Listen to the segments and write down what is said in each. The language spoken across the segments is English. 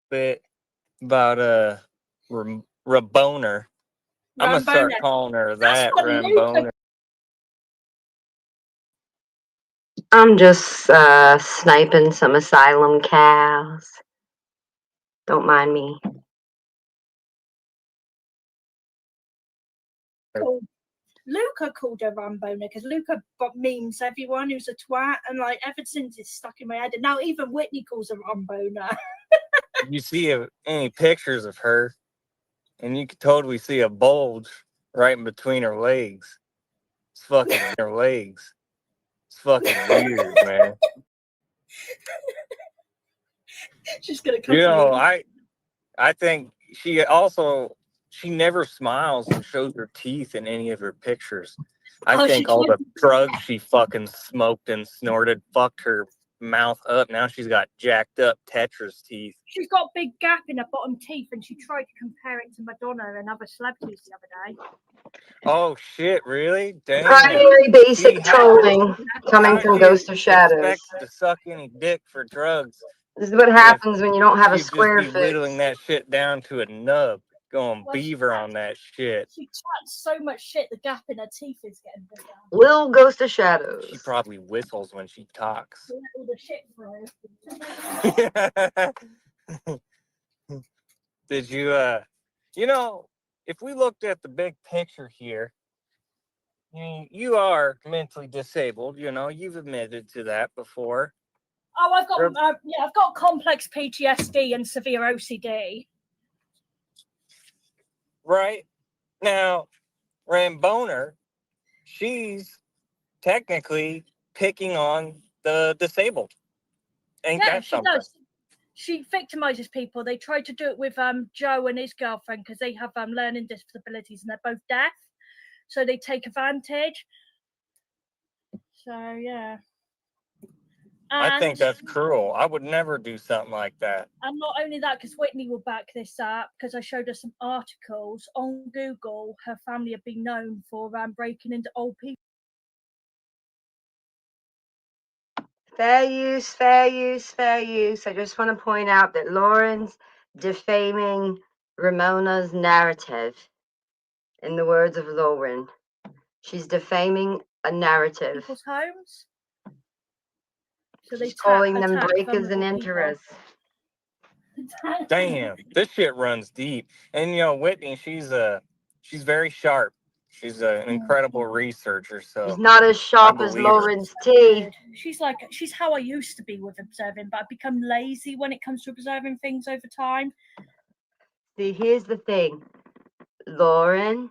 bit about Raboner. I'm gonna Rambona. start calling her That's that, what Luca. Ramboner. I'm just sniping some asylum cows. Don't mind me. Luca called her Rambona because Luca memes everyone who's a twat, and like ever since it's stuck in my head. And now even Whitney calls her Rambona. You see any pictures of her, and you can totally see a bulge right in between her legs. It's fucking her legs. It's fucking weird, man. She's gonna come You for know, you. I think she never smiles or shows her teeth in any of her pictures. I think all the drugs she fucking smoked and snorted fucked her mouth up. Now she's got jacked up Tetris teeth. She's got a big gap in her bottom teeth, and she tried to compare it to Madonna and other celebrities the other day. Oh shit! Really? Damn. Primary basic trolling coming from Ghost of Shadows. Expect to suck any dick for drugs. This is what happens when you don't have a She'd square just be whittling that shit down to a nub, going beaver on that shit. She chats so much shit, the gap in her teeth is getting bigger. Little Ghost of Shadows. She probably whistles when she talks. Let all the shit through. Did you, if we looked at the big picture here, you are mentally disabled, you've admitted to that before. Oh, I've got complex PTSD and severe OCD. Right. Now, Ramboner, she's technically picking on the disabled. Ain't that something? Does. She victimizes people. They tried to do it with Joe and his girlfriend because they have learning disabilities and they're both deaf. So they take advantage. So, yeah. I think that's cruel. I would never do something like that. And not only that, because Whitney will back this up, because I showed her some articles on Google. Her family have been known for breaking into old people. Fair use, fair use, fair use. I just want to point out that Lauren's defaming Ramona's narrative. In the words of Lauren, she's defaming a narrative. People's homes. So she's calling them breakers and enterers. Damn, this shit runs deep. And Whitney, she's very sharp. She's an incredible researcher. So she's not as sharp as Lauren's tea. She's how I used to be with observing, but I've become lazy when it comes to observing things over time. See, here's the thing. Lauren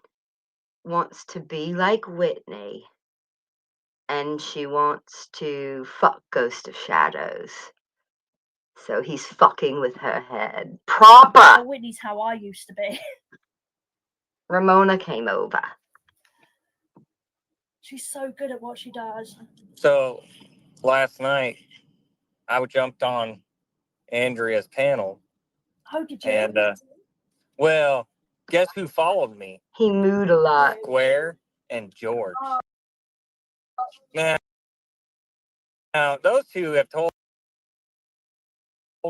wants to be like Whitney, and she wants to fuck Ghost of Shadows. So he's fucking with her head. Proper! Well, Whitney's how I used to be. Ramona came over. She's so good at what she does. So, last night, I jumped on Andrea's panel. Oh, did you? And, well, guess who followed me? He mooed a lot. Square and George. Now, those two have told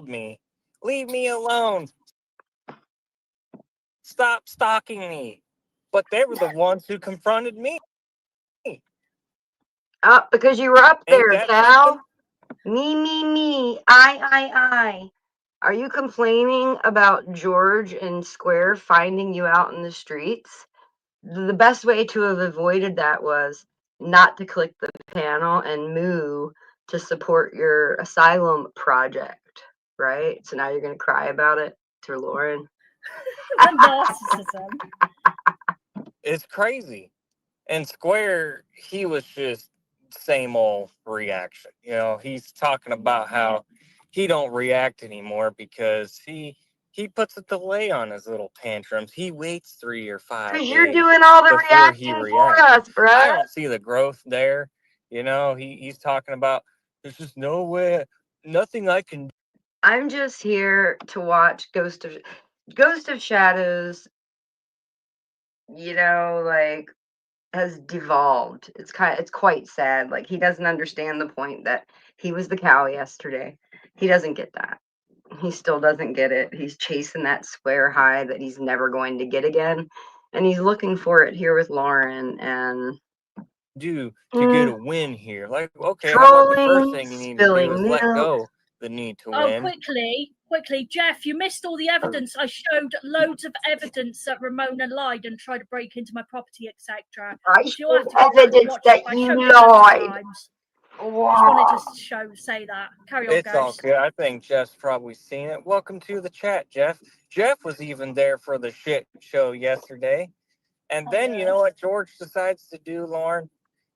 me, leave me alone. Stop stalking me. But they were the ones who confronted me. Because you were up there, Cal. Me. I. Are you complaining about George and Square finding you out in the streets? The best way to have avoided that was not to click the panel and moo to support your asylum project, right? So now you're going to cry about it to Lauren. Narcissism. It's crazy. And Square, he was just same old reaction. He's talking about how he don't react anymore because he puts a delay on his little tantrums. He waits 3 or 5 days. You're doing all the reacting for us, bro. I don't see the growth there. He's talking about there's just no way, nothing I can do. I'm just here to watch Ghost of Shadows, has devolved. It's quite sad. He doesn't understand the point that he was the cow yesterday. He doesn't get that. He still doesn't get it. He's chasing that square high that he's never going to get again. And he's looking for it here with Lauren. And to get a win here. Like, okay, how about the first trolling, thing you need to do spilling is let milk. go the need to Oh, win. quickly, Jeff, you missed all the evidence. I showed loads of evidence that Ramona lied and tried to break into my property, etc. I You'll have showed to go back and evidence watch that it. I you showed it loads of lied. times. Wow. Just wanted to say that. Carry on, It's all Ghost. good. I think Jeff's probably seen it. Welcome to the chat, Jeff. Jeff was even there for the shit show yesterday. And Oh, then yeah. you know what George decides to do, Lauren?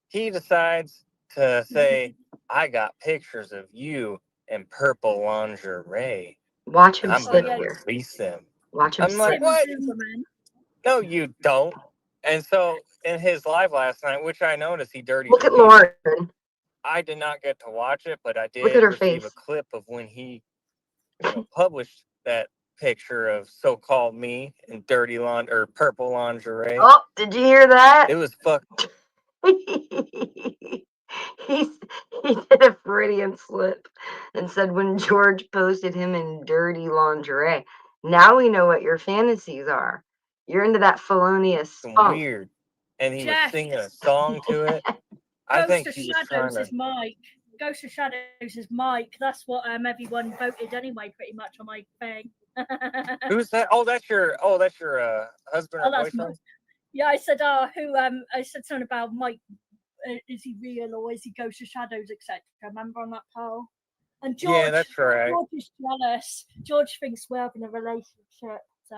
He decides to say, I got pictures of you in purple lingerie. Watch him I'm sit gonna here. release them. Watch him I'm like, sit. what? Superman. No, you don't. And so in his live last night, which I noticed he dirty. Look at deleted, Lauren. I did not get to watch it, but I did Look at her receive face. a clip of when he published that picture of so-called me in dirty or purple lingerie. Oh, did you hear that? It was fuck. he did a Freudian slip and said when George posted him in dirty lingerie. Now we know what your fantasies are. You're into that felonious spunk. Weird. And he Jeff. was singing a song to it. I think Ghost of he was trying Shadows to. is Mike. Ghost of Shadows is Mike. That's what everyone voted anyway, pretty much on my thing. Who's that? Oh, that's your husband or that's boyfriend? Yeah, I said, I said something about Mike. Is he real or is he Ghost of Shadows, etc. Remember on that poll? And George, Yeah, that's right. George is jealous. George thinks we're having a relationship, so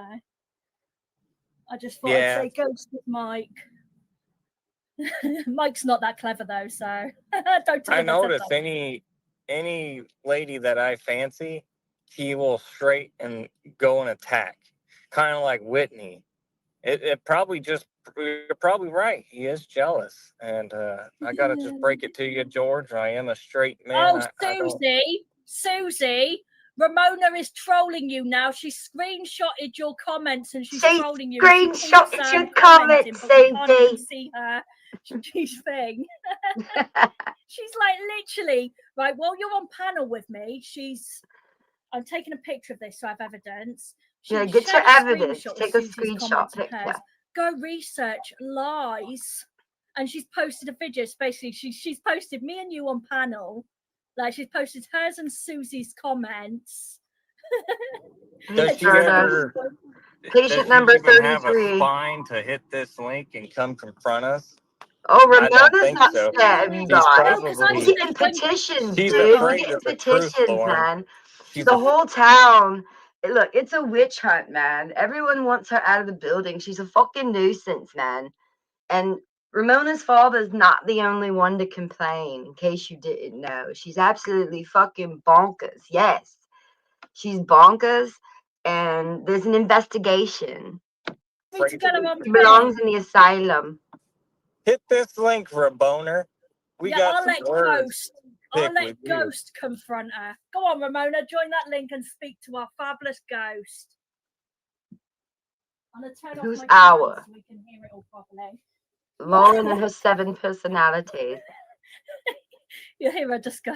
I just thought I'd say Ghost with Mike. Mike's not that clever though, so don't tell him. I notice any lady that I fancy, he will straight and go and attack, kind of like Whitney. It probably just, you're probably right. He is jealous, and I gotta just break it to you, George. I am a straight man. Susie, Ramona is trolling you now. She screenshotted your comments and she's trolling you. Screenshotted your comments, Susie. Can't even see her. She's thing. She's like literally right while you're on panel with me. I'm taking a picture of this so I have evidence. Yeah, get your evidence. Take a screenshot picture. Go research lies. And she's posted a video. Basically, she's posted me and you on panel. Like she's posted hers and Susie's comments. Does she ever? Patient number 33. Have a spine to hit this link and come confront us? Oh, Ramona's not scared of you guys. We're getting petitions, dude. We're getting petitions, man. The whole town. Look, it's a witch hunt, man. Everyone wants her out of the building. She's a fucking nuisance, man. And Ramona's father's not the only one to complain, in case you didn't know. She's absolutely fucking bonkers. Yes, she's bonkers, and there's an investigation. She belongs in the asylum. Hit this link, Raboner. I'll let Ghost confront her. Go on, Ramona, join that link and speak to our fabulous Ghost. Who's our? So we can hear it all properly. Lauren and her 7 personalities. You hear her just go.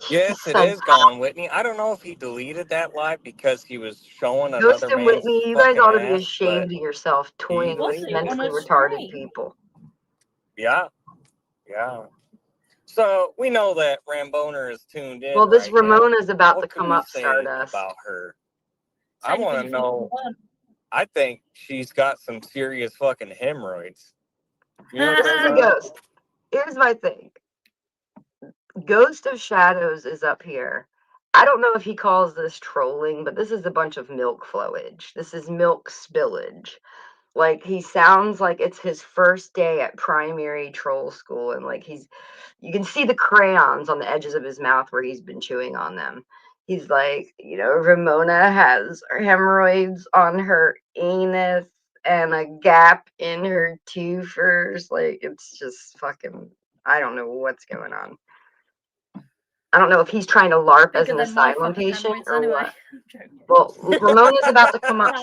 Yes, it is gone, Whitney. I don't know if he deleted that live because he was showing another Ghost and Whitney, you guys ought to be ashamed of yourself toying with mentally retarded people. Yeah. So we know that Ramboner is tuned in. Well, this Ramona's about to come up, Stardust. About her. I want to know. I think she's got some serious fucking hemorrhoids. You know Ghost. Here's my thing. Ghost of Shadows is up here. I don't know if he calls this trolling, but this is a bunch of milk flowage. This is milk spillage. Like, he sounds like it's his first day at primary troll school, and like you can see the crayons on the edges of his mouth where he's been chewing on them. He's like, Ramona has hemorrhoids on her anus and a gap in her twofers. Like, it's just fucking, I don't know what's going on. I don't know if he's trying to LARP as an asylum patient or what. Well, Ramona's about to come up.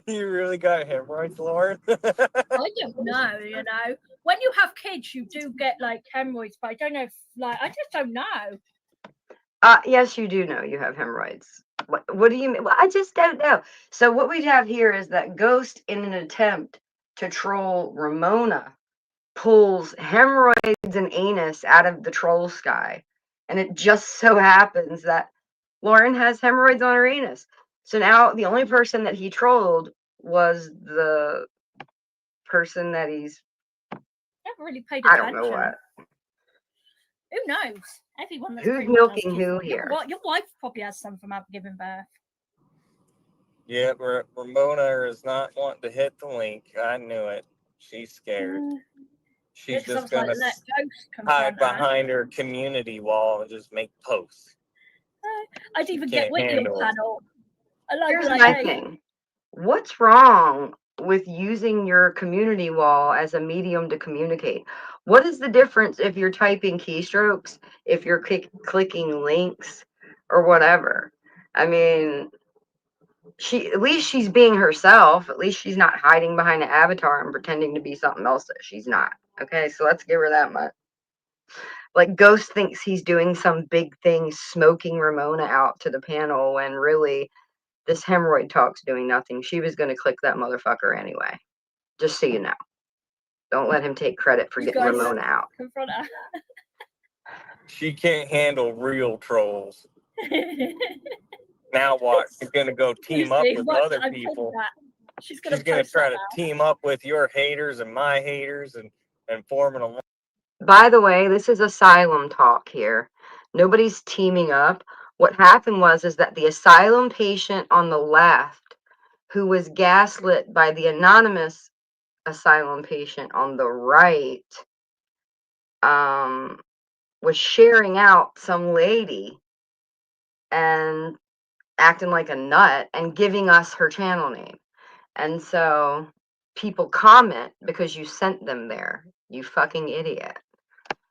You really got hemorrhoids, Lauren? I don't know, When you have kids, you do get like hemorrhoids, but I don't know if I just don't know. Yes, you do know you have hemorrhoids. What do you mean? Well, I just don't know. So what we have here is that Ghost, in an attempt to troll Ramona, pulls hemorrhoids and anus out of the troll sky. And it just so happens that Lauren has hemorrhoids on her anus. So now the only person that he trolled was the person that he's, Never really paid I attention. don't know what. Who knows? Everyone that's Who's pretty much has milking who kids- here? Your wife probably has some from after giving birth. Yeah, Ramona is not wanting to hit the link. I knew it. She's scared. She's Because I just was like, gonna let Ghost hide confront her. behind her community wall and just make posts. I'd She even get can't with handle your it. panel. I'd Here's be like, my hey, thing. What's wrong with using your community wall as a medium to communicate? What is the difference if you're typing keystrokes, if you're clicking links, or whatever? I mean, at least she's being herself. At least she's not hiding behind an avatar and pretending to be something else that she's not. Okay, so let's give her that much. Like Ghost thinks he's doing some big thing, smoking Ramona out to the panel, when really this hemorrhoid talk's doing nothing. She was going to click that motherfucker anyway. Just so you know. Don't let him take credit for You getting guys- Ramona out. confront her. She can't handle real trolls. Now what? She's gonna go team up Honestly, with what- other I'm people. that. She's She's gonna post try that to now. team up with your haters and my haters and form an alliance. By the way, this is asylum talk here. Nobody's teaming up. What happened was that the asylum patient on the left, who was gaslit by the anonymous asylum patient on the right, was sharing out some lady and acting like a nut and giving us her channel name. And so people comment because you sent them there, you fucking idiot.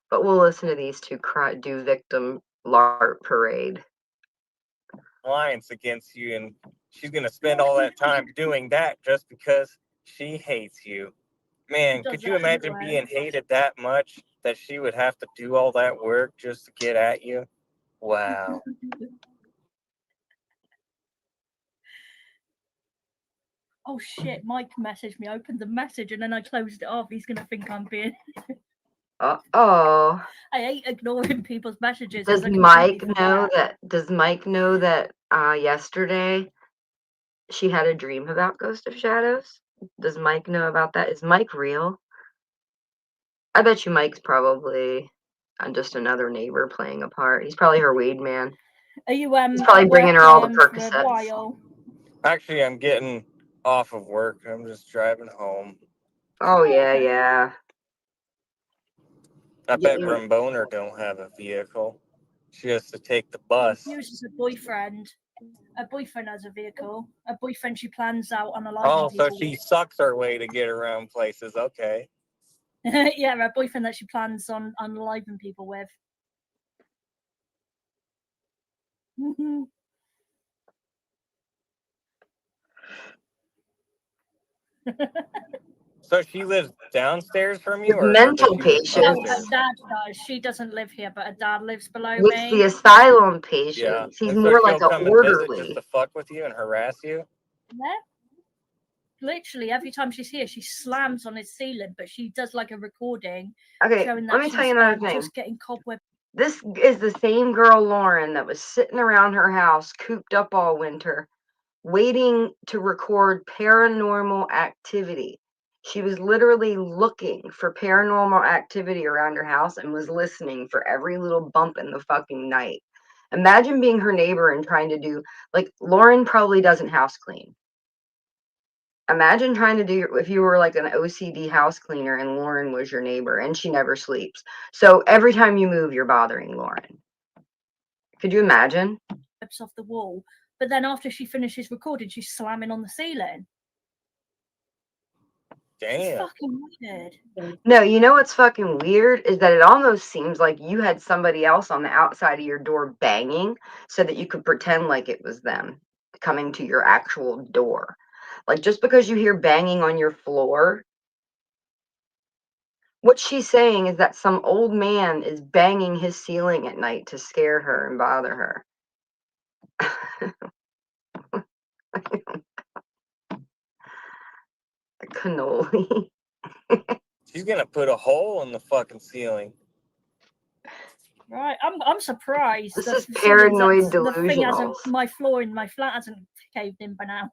But we'll listen to these two do victim LARP parade. Alliance against you, and she's gonna spend all that time doing that just because she hates you. Man, Does could you that imagine anyway. being hated that much that she would have to do all that work just to get at you? Wow. Oh shit, Mike messaged me. I opened the message and then I closed it off. He's gonna think I'm being. Uh-oh. I hate ignoring people's messages. Does 'cause I Mike completely know forget. that yesterday she had a dream about Ghost of Shadows? Does Mike know about that? Is Mike real? I bet you Mike's probably just another neighbor playing a part. He's probably her weed man. Are you He's probably bringing her all the for a Percocets. while? Actually, I'm getting off of work. I'm just driving home. Oh yeah. I bet Getting- Ramona don't have a vehicle. She has to take the bus. Uses a boyfriend. A boyfriend has a vehicle. A boyfriend she plans out on a live. Oh, so she sucks her way to get around places. Okay. Yeah, a boyfriend that she plans on unaliving people with. So she lives downstairs from you, With or mental does she live patients. No, her upstairs? dad does. She doesn't live here, but her dad lives below With me. the asylum patients, Yeah. he's And so more like she'll an come and visit orderly. just to fuck with you and harass you. Yeah. Literally, every time she's here, she slams on his ceiling, but she does like a recording Okay, showing that let me tell you another thing. just getting cobweb. This is the same girl, Lauren, that was sitting around her house, cooped up all winter, waiting to record paranormal activity. She was literally looking for paranormal activity around her house and was listening for every little bump in the fucking night. Imagine being her neighbor and trying to do, like, Lauren probably doesn't house clean. Imagine trying to do, if you were like an OCD house cleaner and Lauren was your neighbor and she never sleeps. So every time you move, you're bothering Lauren. Could you imagine? Off the wall, but then after she finishes recording, she's slamming on the ceiling. It's Damn. fucking weird. No, you know what's fucking weird is that it almost seems like you had somebody else on the outside of your door banging so that you could pretend like it was them coming to your actual door. Like, just because you hear banging on your floor, What she's saying is that some old man is banging his ceiling at night to scare her and bother her. Cannoli. She's gonna put a hole in the fucking ceiling. Right, I'm surprised. This the is ceiling's paranoid the thing hasn't, delusionals. my floor in my flat hasn't caved in by now.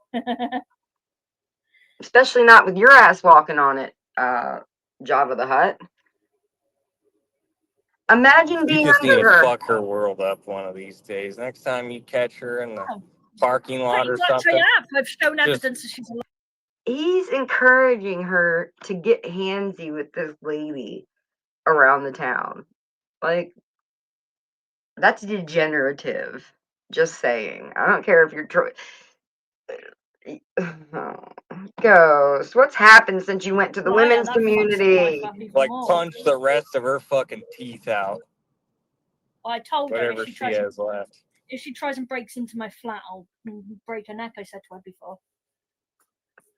Especially not with your ass walking on it, Jabba the Hutt. Imagine You being just need under to her. fuck her world up one of these days. Next time you catch her in the Oh, parking lot pretty or much I something, have. I've shown just- evidence that she's alive. He's encouraging her to get handsy with this lady around the town. Like, that's degenerative. Just saying. I don't care if you're Ghost, what's happened since you went to the Well, I women's had that fucks up my community? family like more. punch the rest of her fucking teeth out, I told her whatever if she she tries has left. if she tries and breaks into my flat, I'll break her neck, I said to her before.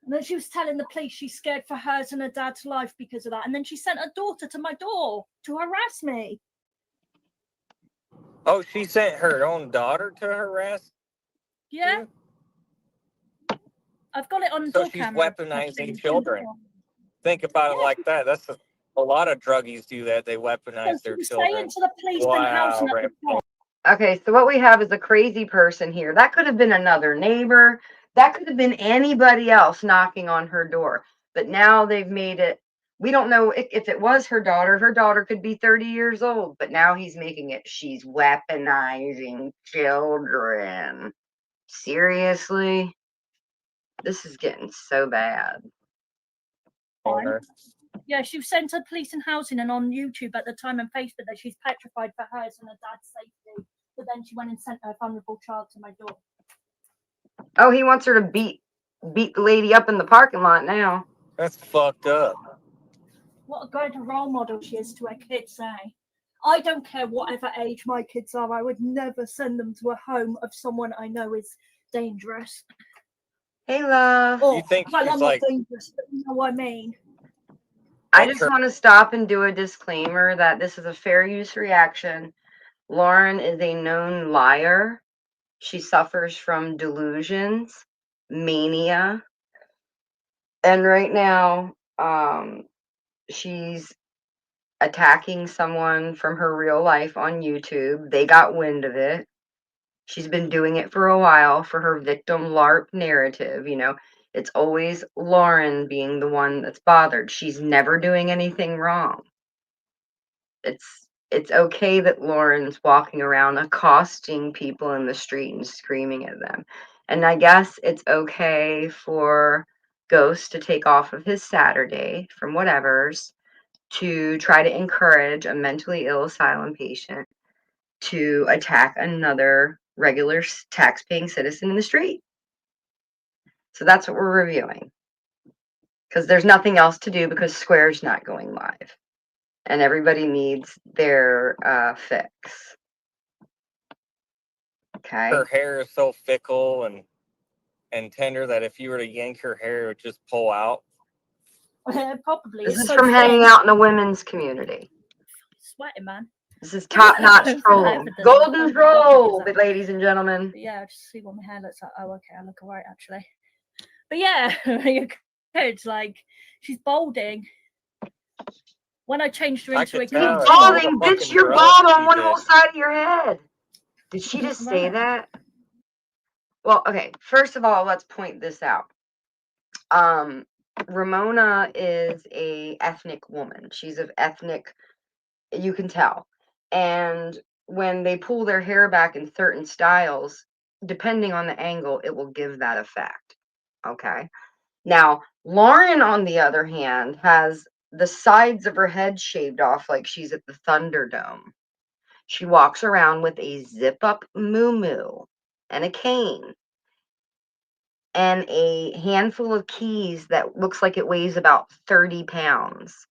And then she was telling the police she's scared for hers and her dad's life because of that. And then she sent her daughter to my door to harass me. Oh, she sent her own daughter to harass Yeah, you? I've got it on So door she's camera. weaponizing children. Think about it like that. That's a lot of druggies do that. They weaponize So their she was children. saying to the police Wow, and housing at right. the front. Okay, so what we have is a crazy person here. That could have been another neighbor. That could have been anybody else knocking on her door. But now they've made it. We don't know if it was her daughter. Her daughter could be 30 years old. But now he's making it she's weaponizing children. Seriously? This is getting so bad. Owner. Yeah, she was sent to police and housing and on YouTube at the time and Facebook that she's petrified for hers and her dad's safety. But then she went and sent her vulnerable child to my door. Oh, he wants her to beat the lady up in the parking lot now. That's fucked up. What a great role model she is to her kids, eh? I don't care whatever age my kids are, I would never send them to a home of someone I know is dangerous. Hey, love. You think well, she's I'm like- not dangerous, but you know what I mean. I just want to stop and do a disclaimer that this is a fair use reaction. Lauren is a known liar. She suffers from delusions, mania, and right now, she's attacking someone from her real life on YouTube. They got wind of it. She's been doing it for a while for her victim LARP narrative. You know, it's always Lauren being the one that's bothered. She's never doing anything wrong. It's okay that Lauren's walking around accosting people in the street and screaming at them. And I guess it's okay for Ghost to take off of his Saturday from whatever's to try to encourage a mentally ill asylum patient to attack another regular tax-paying citizen in the street. So that's what we're reviewing. Because there's nothing else to do because Square's not going live. And everybody needs their fix. Okay. Her hair is so fickle and tender that if you were to yank her hair, it would just pull out. Probably. This It's is so from hanging thin. out in the women's community. Sweating, man. This is top-notch Full trolling. evidence. Golden troll, Exactly. ladies and gentlemen. But yeah, just see what my hair looks like. Oh, okay, I look alright actually. But yeah, you're good. Like, she's balding. When I changed her I into a could kid, tell. Balding, Fucking bitch, you're drugs bald on she one did. whole side of your head. Did she just say Right. that? Well, okay, first of all, let's point this out. Ramona is a ethnic woman. She's of ethnic, you can tell. And when they pull their hair back in certain styles, depending on the angle, it will give that effect. Okay. Now, Lauren, on the other hand, has the sides of her head shaved off like she's at the Thunderdome. She walks around with a zip-up muumuu and a cane and a handful of keys that looks like it weighs about 30 pounds.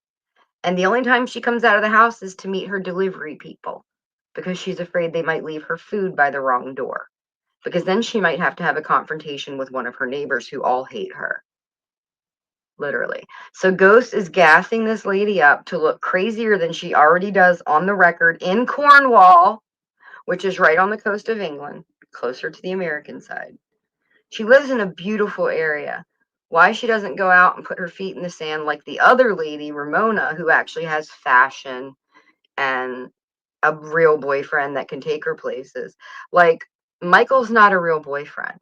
And the only time she comes out of the house is to meet her delivery people because she's afraid they might leave her food by the wrong door. Because then she might have to have a confrontation with one of her neighbors who all hate her. literally. So Ghost is gassing this lady up to look crazier than she already does on the record in Cornwall, which is right on the coast of England, closer to the American side. She lives in a beautiful area. Why she doesn't go out and put her feet in the sand like the other lady, Ramona, who actually has fashion and a real boyfriend that can take her places. Like, Michael's not a real boyfriend.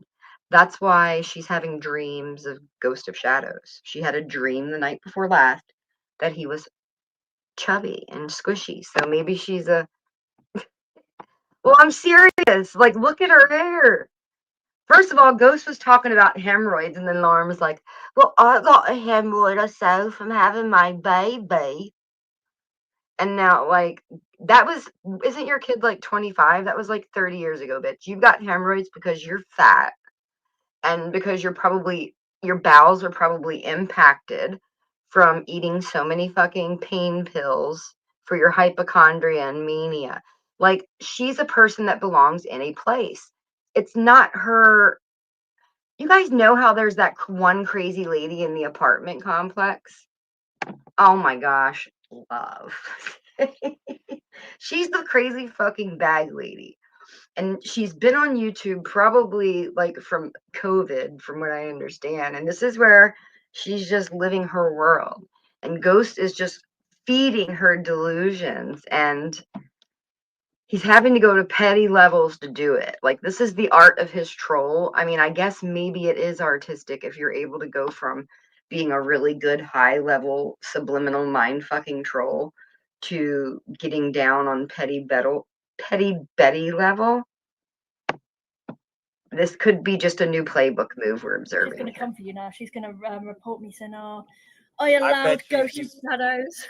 That's why she's having dreams of Ghost of Shadows. She had a dream the night before last that he was chubby and squishy. So maybe she's a. Well, I'm serious. Like, look at her hair. First of all, Ghost was talking about hemorrhoids, and then Lauren was like, well, I got a hemorrhoid myself from having my baby. And now, like, that was, isn't your kid like 25? That was like 30 years ago, bitch. You've got hemorrhoids because you're fat and because you're probably, your bowels are probably impacted from eating so many fucking pain pills for your hypochondria and mania. Like, she's a person that belongs in a place. It's not her. You guys know how there's that one crazy lady in the apartment complex? Oh my gosh, love. She's the crazy fucking bag lady. And she's been on YouTube probably like from COVID, from what I understand. And this is where she's just living her world. And Ghost is just feeding her delusions. And he's having to go to petty levels to do it. Like, this is the art of his troll. I mean, I guess maybe it is artistic if you're able to go from being a really good high level subliminal mind fucking troll to getting down on petty Betty level. This could be just a new playbook move we're She's observing. going to come for you now. She's going to report me saying, "Oh, I allowed Ghost of Shadows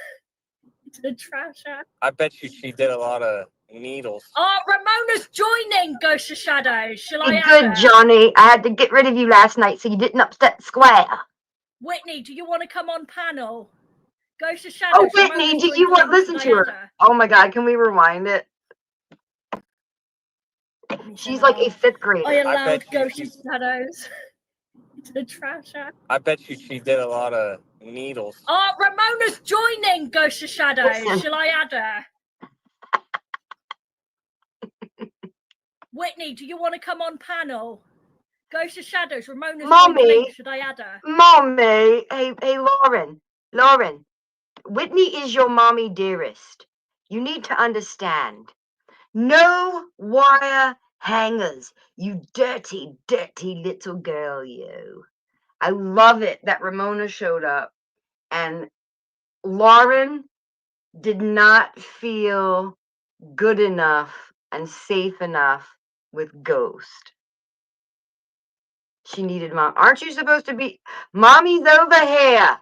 to trash her." I bet you she did a lot of needles. Oh, Ramona's joining Ghost of Shadows. Shall I add Good, her? Johnny. I had to get rid of you last night so you didn't upset the square. Whitney, do you want to come on panel? Ghost of Shadows. Oh, Whitney, did you want to listen to her? Oh my God, can we rewind it? She's like a 5th grader. I allowed Ghost of Shadows to trash her. I bet you she did a lot of needles. Oh, Ramona's joining Ghost of Shadows. Listen. Shall I add her? Whitney, do you want to come on panel? Ghost of Shadows. Ramona's Mommy. Should I add her? Mommy. Hey, Lauren. Whitney is your mommy dearest. You need to understand. No wire hangers, you dirty, dirty little girl, you. I love it that Ramona showed up and Lauren did not feel good enough and safe enough with Ghost. She needed mom. Aren't you supposed to be? Mommy's over here.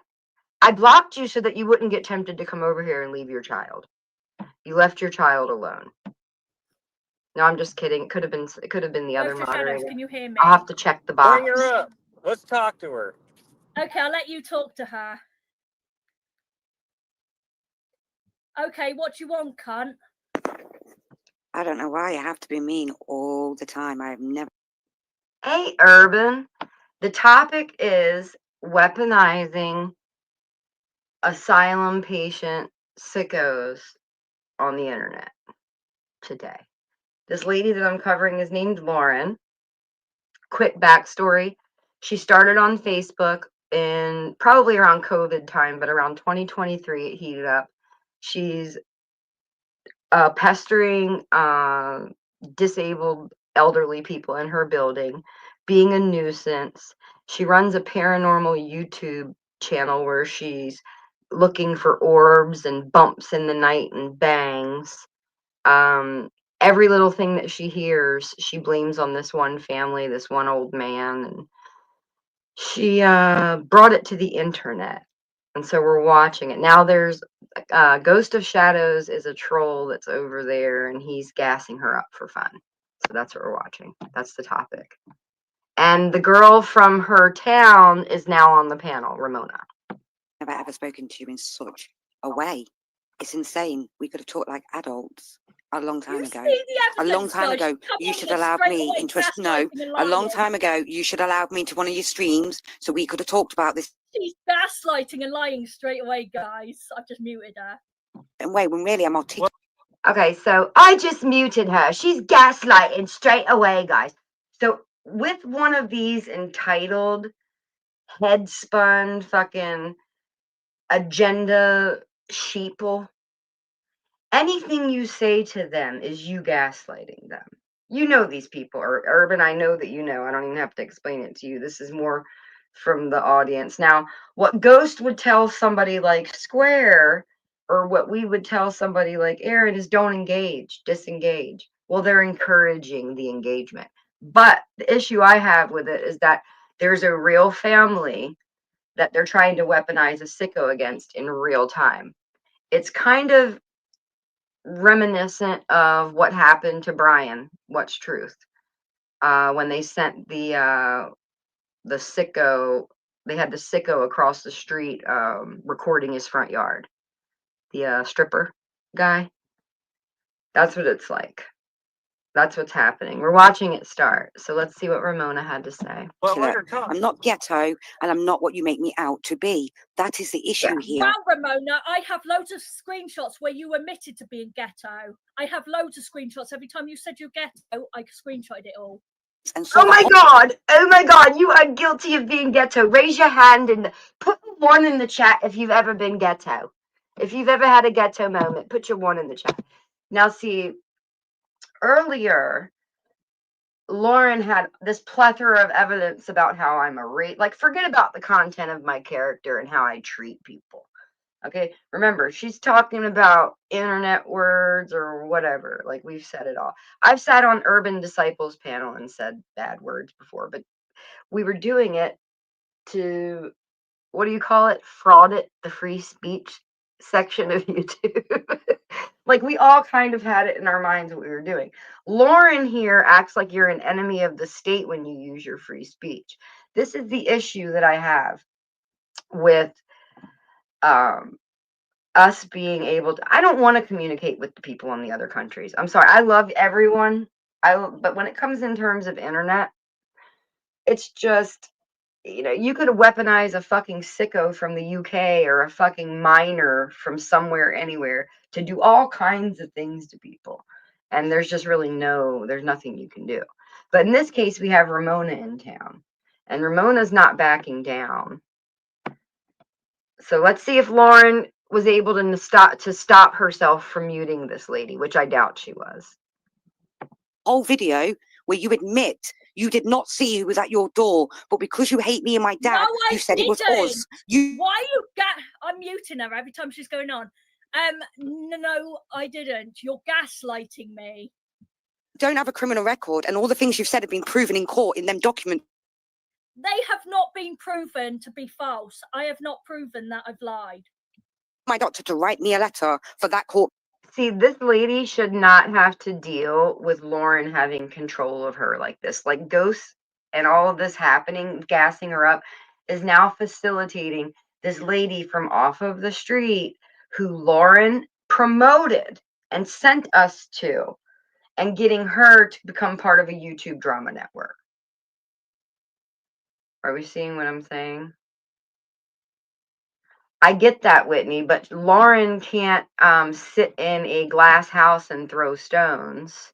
I blocked you so that you wouldn't get tempted to come over here and leave your child. You left your child alone. No, I'm just kidding. It could have been the other moderator. Shadows, can you hear me? I'll have to check the box. Bring her up. Let's talk to her. Okay, I'll let you talk to her. Okay, what do you want, cunt? I don't know why I have to be mean all the time. I have never. Hey, Urban. The topic is weaponizing asylum patient sickos on the internet today. This lady that I'm covering is named Lauren. Quick backstory. She started on Facebook in probably around COVID time, but around 2023 it heated up. She's pestering disabled elderly people in her building, being a nuisance. She runs a paranormal YouTube channel where she's looking for orbs and bumps in the night and bangs. Every little thing that she hears, she blames on this one family, this one old man, and she brought it to the internet. And so we're watching it. Now there's Ghost of Shadows is a troll that's over there, and he's gassing her up for fun. So that's what we're watching. That's the topic. And the girl from her town is now on the panel, Ramona. Never ever spoken to you in such a way. It's insane. We could have talked like adults a long time ago. A long time ago, you should have allowed me into a long time ago, you should have allowed me to one of your streams so we could have talked about this She's gaslighting and lying straight away, guys. I've just muted her. And wait, when really I'm articulate. Okay, so I just muted her. She's gaslighting straight away, guys. So with one of these entitled headspun fucking agenda sheeple, anything you say to them is you gaslighting them. You know these people, or Urban, I know that you know. I don't even have to explain it to you. This is more from the audience. Now, what Ghost would tell somebody like Square, or what we would tell somebody like Aaron, is don't engage, disengage. Well, they're encouraging the engagement. But the issue I have with it is that there's a real family that they're trying to weaponize a sicko against in real time. It's kind of reminiscent of what happened to Brian, What's Truth, when they sent the sicko. They had the sicko across the street recording his front yard. The stripper guy. That's what it's like. That's what's happening. We're watching it start. So let's see what Ramona had to say. Well, let her talk. I'm not ghetto, and I'm not what you make me out to be. That is the issue here. Well, Ramona, I have loads of screenshots where you admitted to being ghetto. I have loads of screenshots. Every time you said you're ghetto, I screenshotted it all. And so Oh my God! Oh my God! You are guilty of being ghetto. Raise your hand and put one in the chat if you've ever been ghetto. If you've ever had a ghetto moment, put your one in the chat. Now, see, earlier, Lauren had this plethora of evidence about how I'm a like, forget about the content of my character and how I treat people. Okay, remember, she's talking about internet words or whatever. Like, we've said it all. I've sat on Urban Disciples panel and said bad words before, but we were doing it to, what do you call it? Fraud it, the free speech section of YouTube. Like, we all kind of had it in our minds what we were doing. Lauren here acts like you're an enemy of the state when you use your free speech. This is the issue that I have with us being able to. I don't want to communicate with the people in the other countries. I'm sorry. I love everyone. But when it comes in terms of internet, it's just, you could weaponize a fucking sicko from the UK or a fucking miner from somewhere, anywhere, to do all kinds of things to people. And there's just really there's nothing you can do. But in this case, we have Ramona in town. And Ramona's not backing down. So let's see if Lauren was able to stop herself from muting this lady, which I doubt she was. Whole video where you admit you did not see who was at your door, but because you hate me and my dad, you said it was us. Why you I'm muting her every time she's going on. No, I didn't. You're gaslighting me. Don't have a criminal record, and all the things you've said have been proven in court in them documents. They have not been proven to be false. I have not proven that I've lied. My doctor to write me a letter for that court. See, this lady should not have to deal with Lauren having control of her like this. Like, Ghost and all of this happening, gassing her up, is now facilitating this lady from off of the street who Lauren promoted and sent us to, and getting her to become part of a YouTube drama network. Are we seeing what I'm saying? I get that, Whitney, but Lauren can't sit in a glass house and throw stones,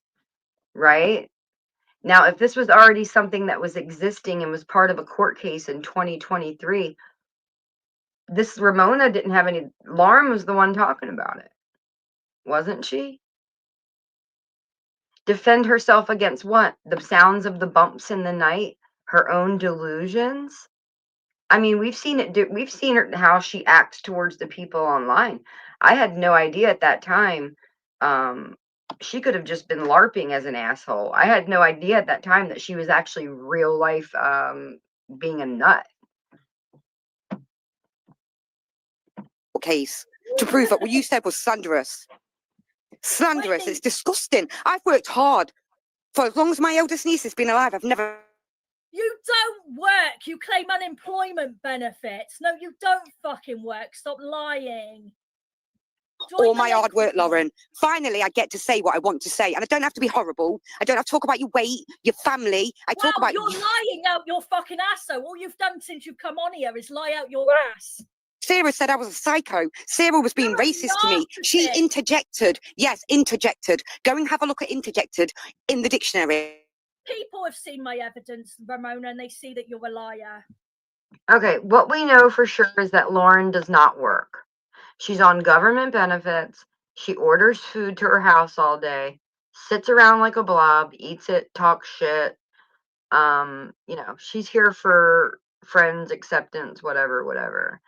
right? Now, if this was already something that was existing and was part of a court case in 2023, this Ramona didn't have any. Lauren was the one talking about it, wasn't she? Defend herself against what? The sounds of the bumps in the night? Her own delusions? I mean, we've seen it. We've seen her, how she acts towards the people online. I had no idea at that time. She could have just been LARPing as an asshole. I had no idea at that time that she was actually real life being a nut. Case to prove that what you said was slanderous. Slanderous. It's disgusting. I've worked hard for as long as my eldest niece has been alive. I've never. You don't work. You claim unemployment benefits. No, you don't fucking work. Stop lying. all my hard work, Lauren. Finally, I get to say what I want to say. And I don't have to be horrible. I don't have to talk about your weight, your family. I talk about you're lying out your fucking ass, though. All you've done since you've come on here is lie out your ass. Sarah said I was a psycho. Sarah was being racist to me. She interjected. Yes, interjected. Go and have a look at interjected in the dictionary. People have seen my evidence, Ramona, and they see that you're a liar. Okay, what we know for sure is that Lauren does not work. She's on government benefits. She orders food to her house all day, sits around like a blob, eats it, talks shit. She's here for friends, acceptance, whatever.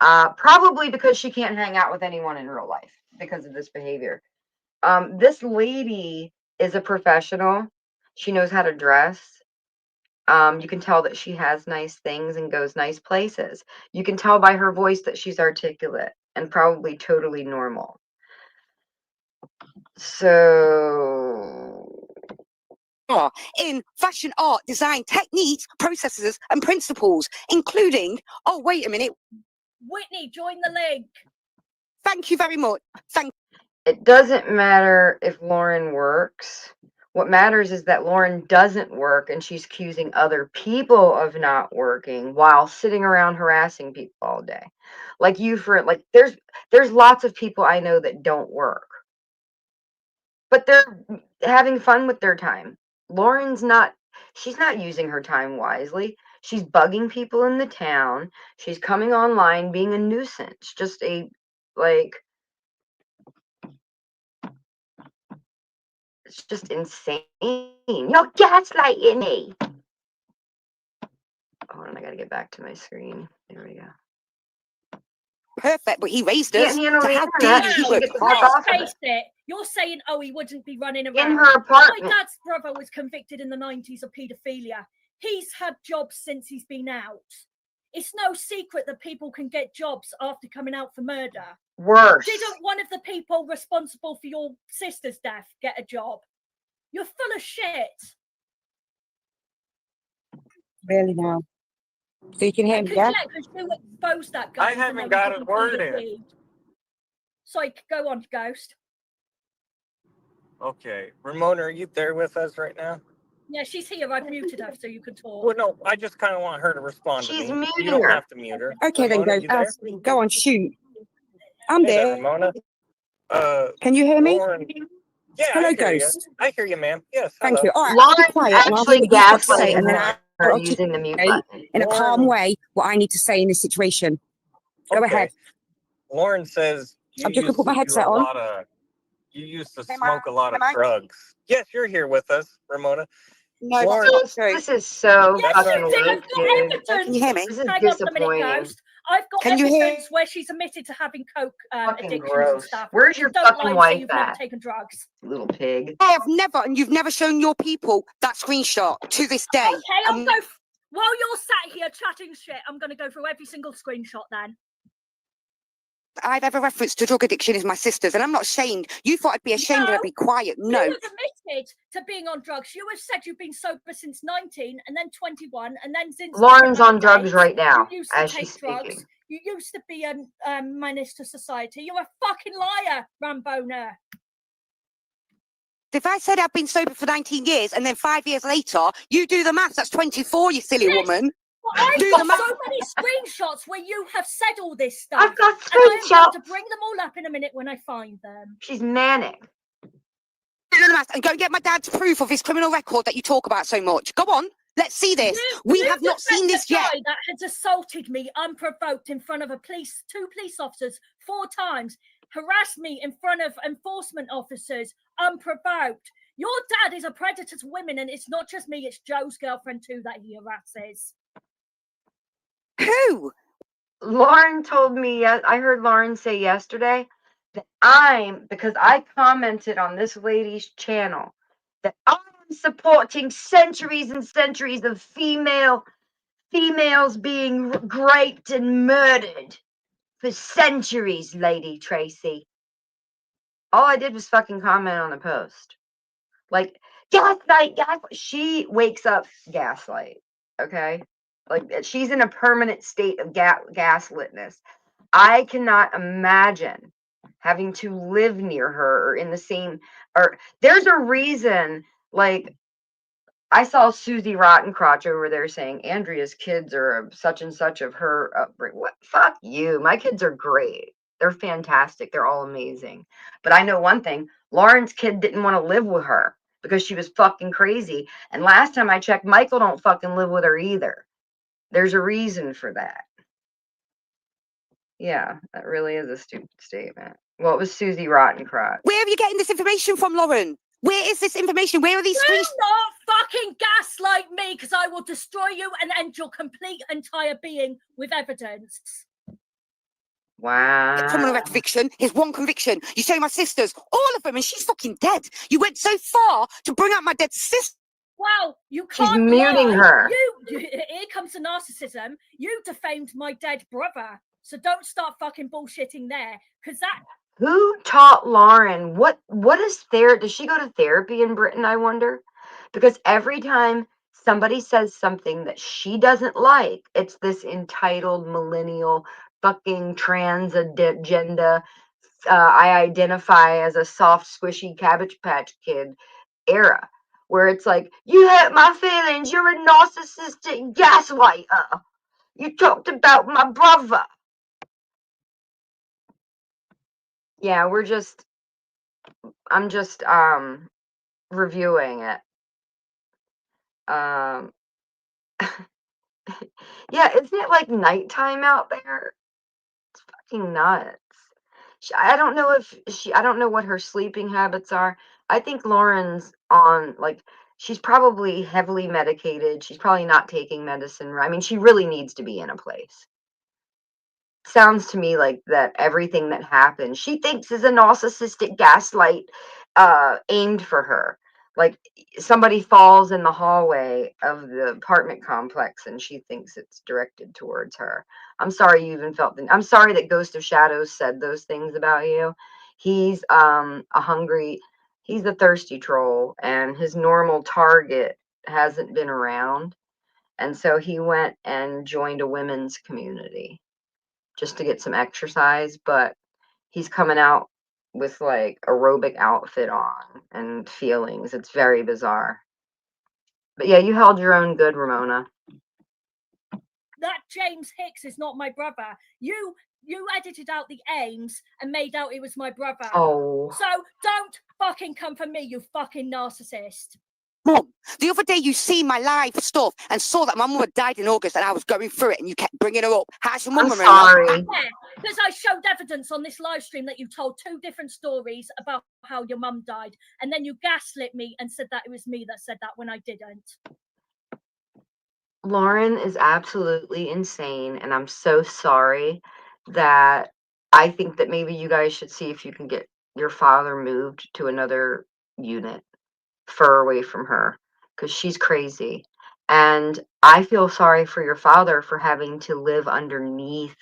Probably because she can't hang out with anyone in real life because of this behavior. This lady is a professional. She knows how to dress. You can tell that she has nice things and goes nice places. You can tell by her voice that she's articulate and probably totally normal. So, in fashion, art, design, techniques, processes, and principles, including, oh, wait a minute. Whitney, join the link. Thank you very much. It doesn't matter if Lauren works. What matters is that Lauren doesn't work and she's accusing other people of not working while sitting around harassing people all day. Like there's lots of people I know that don't work. But they're having fun with their time. She's not using her time wisely. She's bugging people in the town. She's coming online being a nuisance. It's just insane. You're gaslighting me. Hold on, I gotta get back to my screen. There we go. Perfect, but he raised us. You're saying, oh, he wouldn't be running around. In her apartment. My dad's brother was convicted in the 90s of paedophilia. He's had jobs since he's been out. It's no secret that people can get jobs after coming out for murder. Worse. Didn't one of the people responsible for your sister's death get a job? You're full of shit. Really now? So you can hear me, yeah? Because you exposed that guy. I haven't got a word in. Sorry, go on, Ghost. Okay. Ramona, are you there with us right now? Yeah, she's here. I've muted her so you can talk. Well, no, I just kind of want her to respond She's to me. muting You don't her. have to mute her. Okay, Ramona, then go on, shoot. I'm Hey there. Ramona. Can you hear me? Lauren. Yeah, Hello, I hear Ghost. You. I hear you, ma'am. Yes. Thank hello. you. All right, Lauren I'll be quiet and I'll hear actually what you've got to say, and then gaslighting I'll her using the mute say button. in a calm way what I need to say in this situation. Go ahead. Lauren says I'm just gonna put my headset on. You used to Am I- smoke a lot of am I? drugs. Yes, you're here with us, Ramona. No, Lauren- that's not true. This is so Yes, fucking you did. weak, I've got dude. evidence. Can you hear me? This is Hang on a minute, disappointing. Ghost. I've got Can you evidence hear- where she's admitted to having coke Fucking addictions gross. and stuff. Where's your Don't fucking lie and say wife you've never at? taken drugs. Little pig. I have never, and you've never shown your people that screenshot to this day. Okay, I'll go. While you're sat here chatting shit, I'm going to go through every single screenshot then. I've ever referenced to drug addiction as my sister's, and I'm not ashamed. You thought I'd be ashamed and I'd be quiet. No. You have admitted to being on drugs. You have said you've been sober since 19 and then 21 and then since... Lauren's on drugs right now You used to as take she's drugs. speaking. You used to be a menace to society. You're a fucking liar, Rambona. If I said I've been sober for 19 years and then 5 years later, you do the maths, that's 24, you silly woman. Well, I've Do got the math. so many screenshots where you have said all this stuff. I've got And I'm going screenshots. to bring them all up in a minute when I find them. She's manic. Do the maths and go and get my dad's proof of his criminal record that you talk about so much. Go on, let's see this. We have not seen this yet. Guy that has assaulted me unprovoked in front of two police officers 4 times, harassed me in front of enforcement officers unprovoked. Your dad is a predator to women, and it's not just me, it's Joe's girlfriend too that he harasses. Who? Lauren told me, I heard Lauren say yesterday that because I commented on this lady's channel, that I'm supporting centuries and centuries of females being raped and murdered for centuries, Lady Tracy. All I did was fucking comment on the post. Like, gaslight. She wakes up gaslight, okay? Like, she's in a permanent state of gaslitness. I cannot imagine having to live near her or in the same, or there's a reason, like, I saw Susie Rottencrotch over there saying Andrea's kids are such and such of her upbringing. What? Fuck you. My kids are great. They're fantastic. They're all amazing. But I know one thing: Lauren's kid didn't want to live with her because she was fucking crazy. And last time I checked, Michael don't fucking live with her either. There's a reason for that. Yeah, that really is a stupid statement. Well, it was Susie Rottencrotch. Where are you getting this information from, Lauren? Where is this information? Where are these Do screenshots? not fucking gaslight me, because I will destroy you and end your complete entire being with evidence. Wow. Criminal conviction. Here's one conviction. You say my sisters, all of them, and she's fucking dead. You went so far to bring out my dead sister. Wow, you She's can't muting lie. her. Here comes the narcissism. You defamed my dead brother, so don't start fucking bullshitting there, because that. Who taught Lauren what is there? Does she go to therapy in Britain, I wonder? Because every time somebody says something that she doesn't like, it's this entitled millennial fucking trans agenda. I identify as a soft, squishy Cabbage Patch Kid era, where it's like, you hurt my feelings. You're a narcissistic gaslighter. You talked about my brother. Yeah, I'm just reviewing it. Yeah, isn't it like nighttime out there? It's fucking nuts. I don't know I don't know what her sleeping habits are. I think Lauren's on, like, she's probably heavily medicated. She's probably not taking medicine. I mean, she really needs to be in a place. Sounds to me like that everything that happened, she thinks is a narcissistic gaslight aimed for her. Like, somebody falls in the hallway of the apartment complex and she thinks it's directed towards her. I'm sorry you even felt I'm sorry that Ghost of Shadows said those things about you. He's he's a thirsty troll, and his normal target hasn't been around. And so he went and joined a women's community just to get some exercise, but he's coming out with like aerobic outfit on and feelings. It's very bizarre. But yeah, you held your own good, Ramona. That James Hicks is not my brother. You edited out the Ames and made out it was my brother. Oh. So don't fucking come for me, you fucking narcissist. Mom, the other day you seen my live stuff and saw that my mum had died in August and I was going through it and you kept bringing her up. How's your mum, I'm sorry. Yeah, because I showed evidence on this live stream that you told 2 different stories about how your mum died, and then you gaslit me and said that it was me that said that when I didn't. Lauren is absolutely insane, and I'm so sorry that I think that maybe you guys should see if you can get your father moved to another unit far away from her, because she's crazy. And I feel sorry for your father for having to live underneath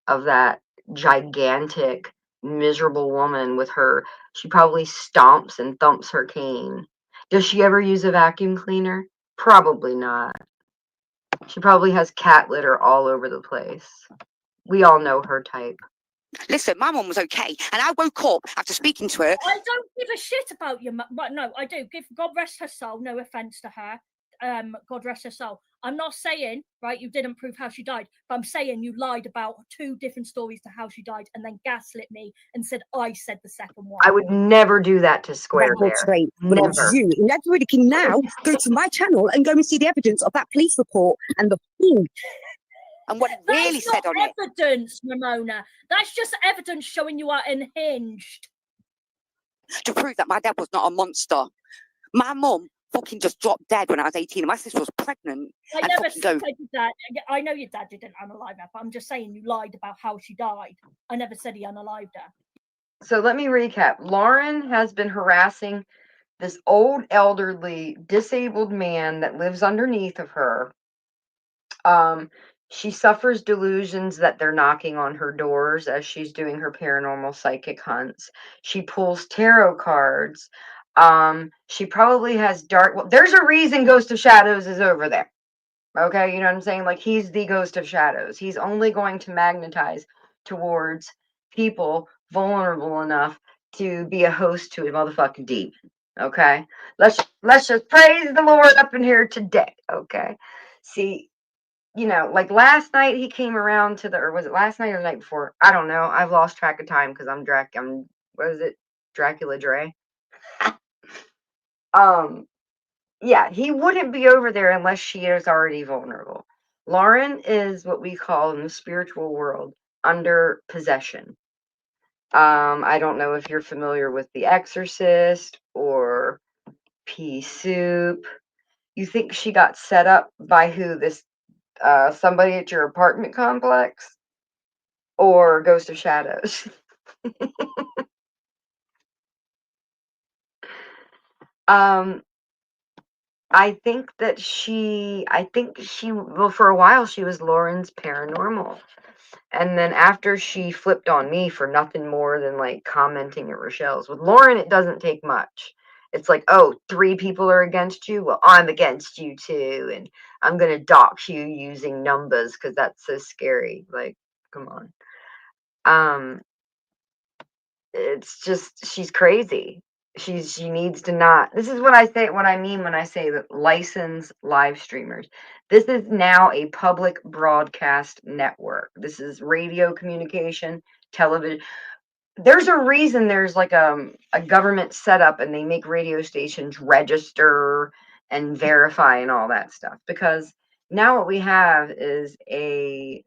of that gigantic, miserable woman with her. She probably stomps and thumps her cane. Does she ever use a vacuum cleaner? Probably not. She probably has cat litter all over the place. We all know her type. Listen, my mum was okay, and I woke up after speaking to her. I don't give a shit about your mum. But no, I do. Give God rest her soul. No offense to her. God rest her soul. I'm not saying, right, you didn't prove how she died, but I'm saying you lied about 2 different stories to how she died and then gaslit me and said I said the second one. I would never do that to Square Bear. Straight. But it was you. And everybody can now go to my channel and go and see the evidence of that police report and the And what it really said on it. That's not evidence, Ramona. That's just evidence showing you are unhinged. To prove that my dad was not a monster. My mum fucking just dropped dead when I was 18 and my sister was pregnant. I never said your dad. I know your dad didn't unalive her, but I'm just saying you lied about how she died. I never said he unalived her. So let me recap. Lauren has been harassing this old, elderly, disabled man that lives underneath of her. She suffers delusions that they're knocking on her doors as she's doing her paranormal psychic hunts. She pulls tarot cards. She probably has well, there's a reason Ghost of Shadows is over there. Okay, you know what I'm saying? Like, he's the Ghost of Shadows. He's only going to magnetize towards people vulnerable enough to be a host to a motherfucking demon. Okay, let's just praise the Lord up in here today. Okay, see, like last night he came around to or was it last night or the night before? I don't know. I've lost track of time because I'm what is it? Dracula Dre. Yeah, he wouldn't be over there unless she is already vulnerable. Lauren is what we call in the spiritual world under possession. I don't know if you're familiar with The Exorcist or Pea Soup. You think she got set up by who? This somebody at your apartment complex or Ghost of Shadows? I think she, well, for a while she was Lauren's paranormal. And then after she flipped on me for nothing more than like commenting at Rochelle's. With Lauren, it doesn't take much. It's like, oh, 3 people are against you. Well, I'm against you too. And I'm going to dox you using numbers because that's so scary. Like, come on. It's just, she's crazy. She needs to not. This is what I mean when I say that licensed live streamers. This is now a public broadcast network. This is radio communication, television. There's a reason there's like a government setup and they make radio stations register and verify and all that stuff, because now what we have is a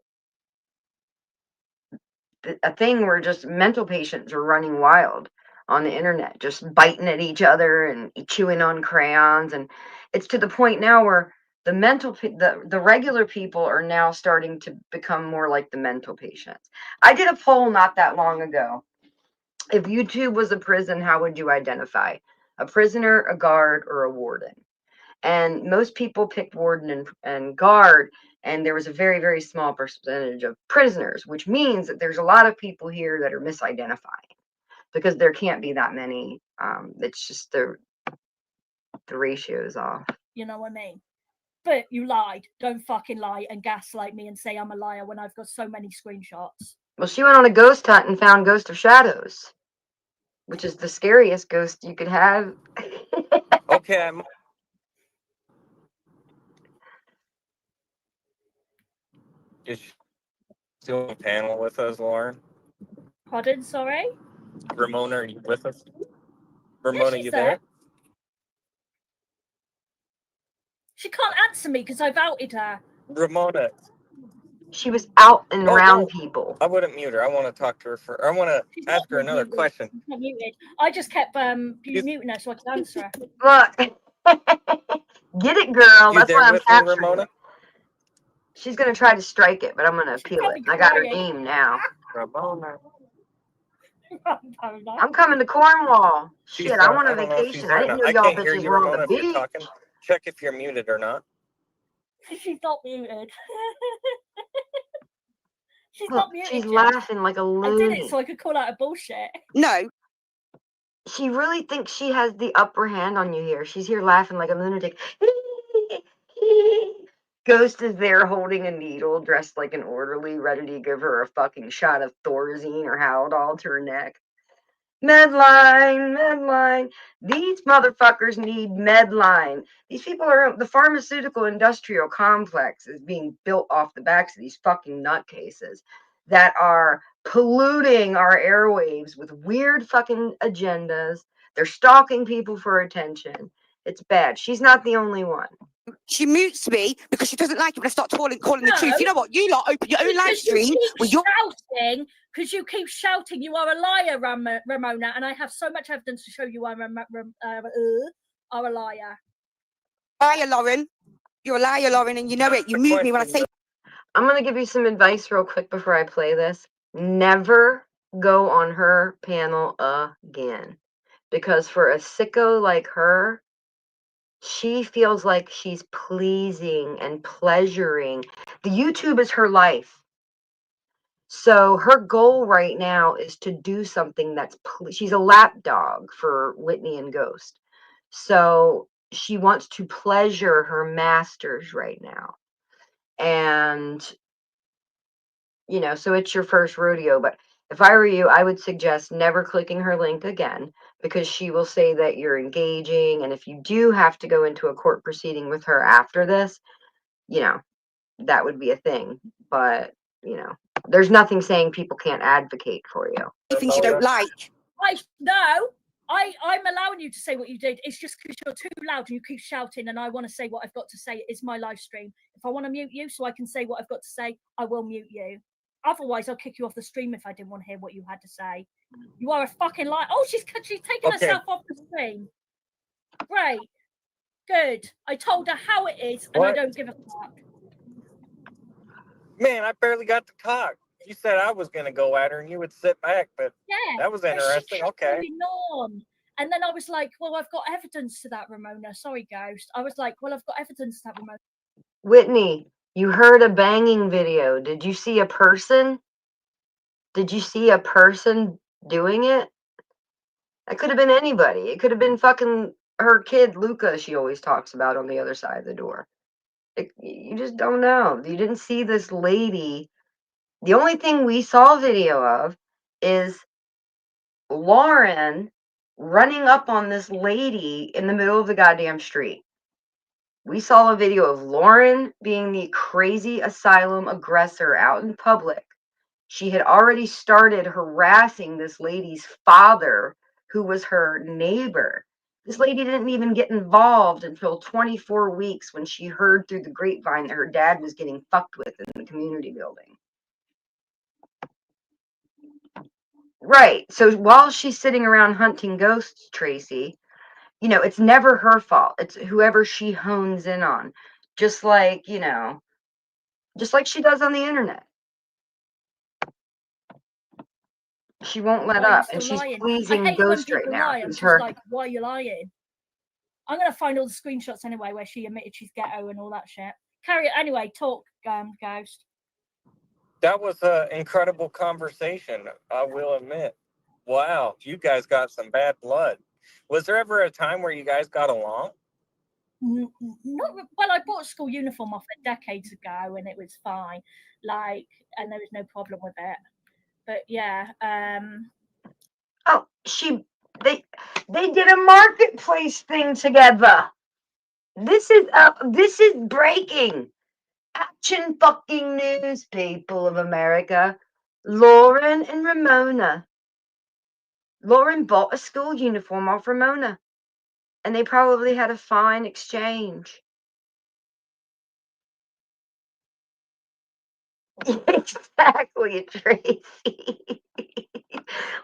thing where just mental patients are running wild on the internet, just biting at each other and chewing on crayons. And it's to the point now where the regular people are now starting to become more like the mental patients. I did a poll not that long ago. If YouTube was a prison, how would you identify? A prisoner, a guard, or a warden? And most people picked warden and guard, and there was a very, very small percentage of prisoners, which means that there's a lot of people here that are misidentifying because there can't be that many. It's just the ratio is off. You know what I mean? But you lied. Don't fucking lie and gaslight me and say I'm a liar when I've got so many screenshots. Well, she went on a ghost hunt and found Ghost of Shadows, which is the scariest ghost you could have. Okay, I'm just doing a panel with us, Lauren. Pardon, sorry? Ramona, are you with us? Ramona, she's you there. there? She can't answer me because I've outed her. Ramona. She was out and around no. people. I wouldn't mute her. I want to talk to her I want She's to ask her another muted. question. She's not muted. I just kept muting her so I could answer her. Look. Get it, girl. You That's there why I'm with me, capturing Ramona? it. She's going to try to strike it, but I'm going to appeal it. I got her aim now. Ramona. I'm coming to Cornwall. She's Shit, I not- want a don't know if she's vacation. there I or didn't not. know I y'all can't hear bitches you, were on Ramona, the if you're beach. talking. Check if you're muted or not. She's not muted. She's Look, not muted. she's Jeff. laughing like a I did loony. it so I could call out a bullshit. No, She really thinks she has the upper hand on you here. She's here laughing like a lunatic. Ghost is there holding a needle, dressed like an orderly, ready to give her a fucking shot of Thorazine or Haldol to her neck. Medline, Medline. These motherfuckers need Medline. These people are, the pharmaceutical industrial complex is being built off the backs of these fucking nutcases that are polluting our airwaves with weird fucking agendas. They're stalking people for attention. It's bad. She's not the only one. she mutes me because she doesn't like it when I start calling the truth. You know what? You lot open your own live stream with your shouting. Because you keep shouting, you are a liar, Ramona, and I have so much evidence to show you are a liar. liar, Lauren. You're a liar, Lauren, and you know it. You mute me when I say. I'm going to give you some advice real quick before I play this. Never go on her panel again. Because for a sicko like her, she feels like she's pleasing and pleasuring. The YouTube is her life. So her goal right now is to do something that's, she's a lapdog for Whitney and Ghost. So she wants to pleasure her masters right now. And, so it's your first rodeo, but If I were you, I would suggest never clicking her link again, because she will say that you're engaging. And if you do have to go into a court proceeding with her after this, you know, that would be a thing. But, you know, there's nothing saying people can't advocate for you. Things you don't like. I'm allowing you to say what you did. It's just because you're too loud and you keep shouting, and I want to say what I've got to say. It's my live stream. If I want to mute you so I can say what I've got to say, I will mute you. Otherwise, I'll kick you off the stream if I didn't want to hear what you had to say. You are a fucking liar. Oh, she's taking herself off the stream. Great. Good. I told her how it is, and I don't give a fuck. Man, I barely got to talk. You said I was going to go at her and you would sit back, but yeah, that was interesting. Okay. On. And then I was like, well, I've got evidence to that, Ramona. Sorry, Ghost. I was like, well, I've got evidence to that, Ramona. Whitney, you heard a banging video. Did you see a person? Did you see a person doing it? That could have been anybody. It could have been fucking her kid, Luca, she always talks about on the other side of the door. You just don't know. You didn't see this lady. The only thing we saw video of is Lauren running up on this lady in the middle of the goddamn street. We saw a video of Lauren being the crazy asylum aggressor out in public. She had already started harassing this lady's father, who was her neighbor. This lady didn't even get involved until 24 weeks when she heard through the grapevine that her dad was getting fucked with in the community building. Right. So while she's sitting around hunting ghosts, Tracy, you know, it's never her fault. It's whoever she hones in on. Just like, you know, just like she does on the internet. She won't let up, and she's pleasing Ghost right now. It's her. Like, why are you lying? I'm gonna find all the screenshots anyway where she admitted she's ghetto and all that shit. Carry it anyway. Talk, Ghost. That was an incredible conversation, I will admit. Wow, you guys got some bad blood. Was there ever a time where you guys got along? Not well. I bought a school uniform off it decades ago, and it was fine. Like, and there was no problem with it. But yeah. Oh, they did a marketplace thing together. This is breaking. Action fucking news, people of America. Lauren and Ramona. Lauren bought a school uniform off Ramona, and they probably had a fine exchange. Exactly, Tracy.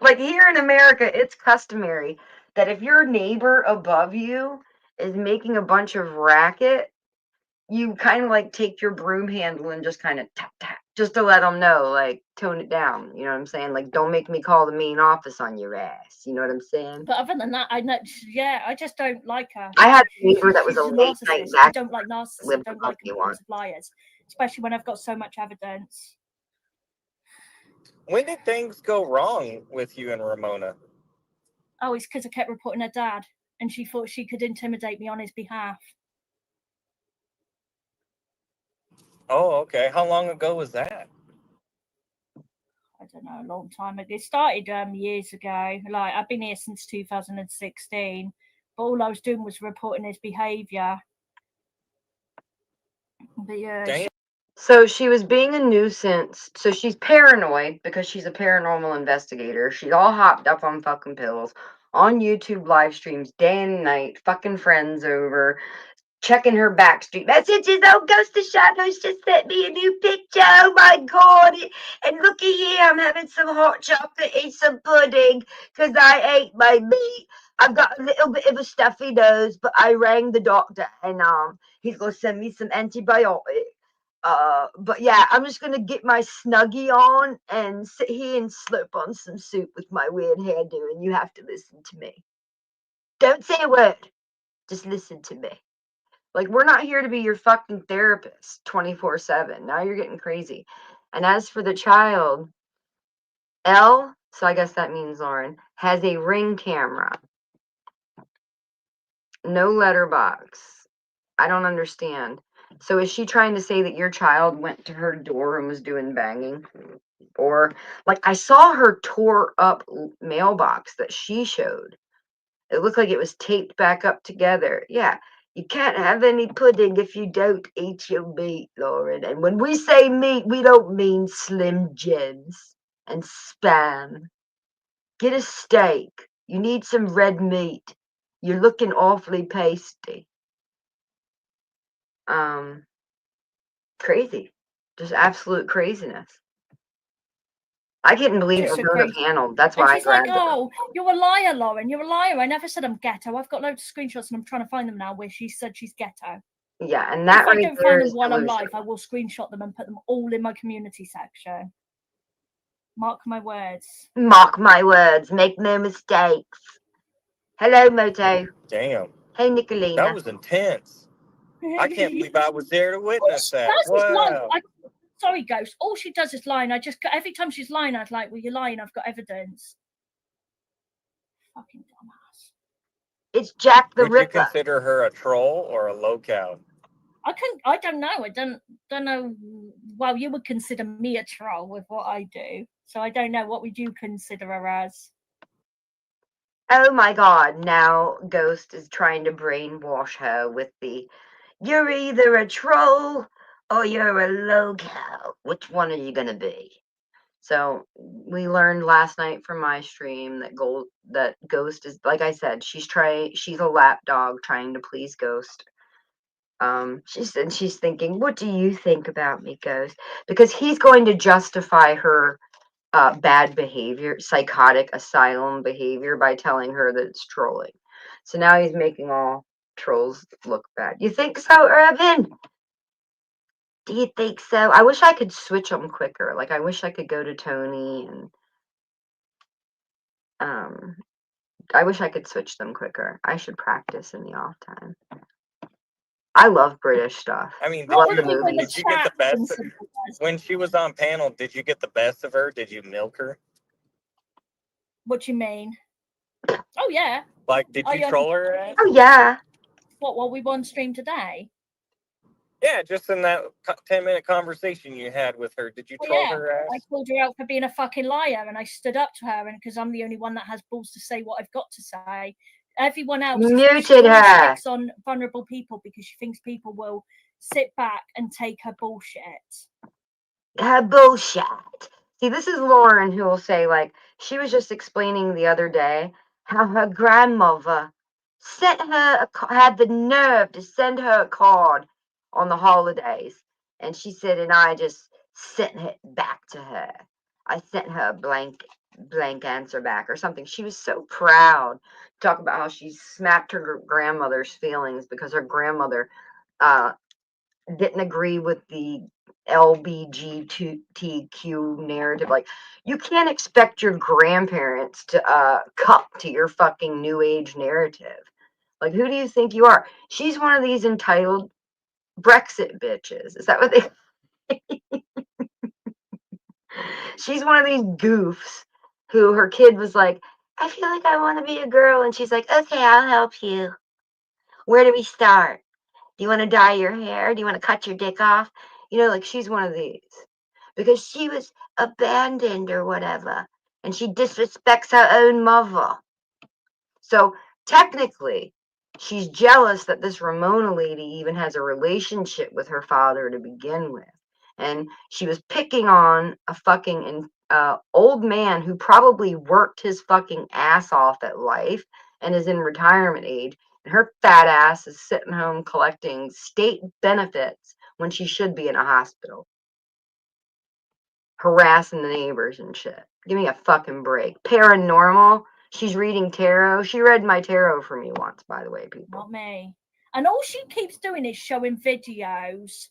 Like here in America, it's customary that if your neighbor above you is making a bunch of racket, you kind of like take your broom handle and just kind of tap tap, just to let them know, like, tone it down. You know what I'm saying? Like, don't make me call the main office on your ass. You know what I'm saying? But other than that, I just don't like her. I had a neighbor that was a late night. I don't like narcissists. I don't like liars, especially when I've got so much evidence. When did things go wrong with you and Ramona? Oh, it's because I kept reporting her dad, and she thought she could intimidate me on his behalf. Oh, okay. How long ago was that? I don't know, a long time ago. It started years ago. Like, I've been here since 2016, but all I was doing was reporting his behaviour. But yeah. Damn. So she was being a nuisance. So she's paranoid because she's a paranormal investigator. She's all hopped up on fucking pills, on YouTube live streams day and night, fucking friends over, checking her backstreet messages. Oh, Ghost of Shadows just sent me a new picture. Oh my god. And looky here, I'm having some hot chocolate and some pudding because I ate my meat. I've got a little bit of a stuffy nose, but I rang the doctor and he's gonna send me some antibiotics. But yeah, I'm just gonna get my Snuggie on and sit here and slurp on some soup with my weird hairdo, and you have to listen to me. Don't say a word. Just listen to me. Like, we're not here to be your fucking therapist 24/7. Now you're getting crazy. And as for the child, Elle, so I guess that means Lauren, has a Ring camera. No letterbox. I don't understand. So is she trying to say that your child went to her door and was doing banging? Or like I saw her tore up mailbox that she showed. It looked like it was taped back up together. Yeah. You can't have any pudding if you don't eat your meat, Lauren. And when we say meat, we don't mean Slim Jims and Spam. Get a steak. You need some red meat. You're looking awfully pasty. Crazy. Just absolute craziness. I couldn't believe Just her so go to crazy. panel. That's And why I she's like, grabbed her. "Oh, you're a liar, Lauren. You're a liar. I never said I'm ghetto. I've got loads of screenshots and I'm trying to find them now where she said she's ghetto. Yeah, and that If I right don't there find them is while I'm delusional. live, I will screenshot them and put them all in my community section. Mark my words. Mark my words. Make no mistakes. Hello, Moto. Damn, Hey, that Nicolina. was intense. I can't believe I was there to witness that. Wow. Sorry, Ghost. All she does is lie, and every time she's lying, I was like, "Well, you're lying. I've got evidence." Fucking dumbass. It's Jack the Would you Ripper. consider her a troll or a low-cow? I don't know. I don't know. Well, you would consider me a troll with what I do, so I don't know. What would you consider her as? Oh my god, now Ghost is trying to brainwash her with the you're either a troll or you're a low-cow. Which one are you gonna be? So we learned last night from my stream that Ghost is, like I said, she's a lap dog trying to please Ghost. She's thinking, what do you think about me, Ghost? Because he's going to justify her bad behavior, psychotic asylum behavior, by telling her that it's trolling. So now he's making all trolls look bad. You think so, Urban? Do you think so? I wish I could switch them quicker. Like, I wish I could go to Tony and I wish I could switch them quicker. I should practice in the off time. I love British stuff. I mean, Love What the would people in the movies. did you get the chat best consider as? when she was on panel? Did you get the best of her? Did you milk her? What do you mean? Oh yeah. Like, did you troll her? Ass? Oh yeah. What? While we were on stream today? Yeah, just in that 10-minute conversation you had with her, did you Oh, troll yeah. her ass? I called her out for being a fucking liar, and I stood up to her, and because I'm the only one that has balls to say what I've got to say. Everyone else Muted she always her. picks on vulnerable people because she thinks people will sit back and take her bullshit. Her bullshit. See, this is Lauren who will say, like, she was just explaining the other day how her grandmother had the nerve to send her a card on the holidays. And she said, and I just sent it back to her. I sent her a blank answer back or something. She was so proud. Talk about how she smacked her grandmother's feelings because her grandmother didn't agree with the LBGTQ narrative. Like, you can't expect your grandparents to cup to your fucking new age narrative. Like, who do you think you are? She's one of these entitled Brexit bitches. Is that what they? She's one of these goofs who her kid was like, I feel like I want to be a girl, and she's like, okay, I'll help you. Where do we start? Do you want to dye your hair? Do you want to cut your dick off? You know, like, she's one of these. Because she was abandoned or whatever. And she disrespects her own mother. So technically, she's jealous that this Ramona lady even has a relationship with her father to begin with. And she was picking on a fucking old man who probably worked his fucking ass off at life and is in retirement age. And her fat ass is sitting home collecting state benefits when she should be in a hospital. Harassing the neighbors and shit. Give me a fucking break. Paranormal. She's reading tarot. She read my tarot for me once, by the way, people. Not me. And all she keeps doing is showing videos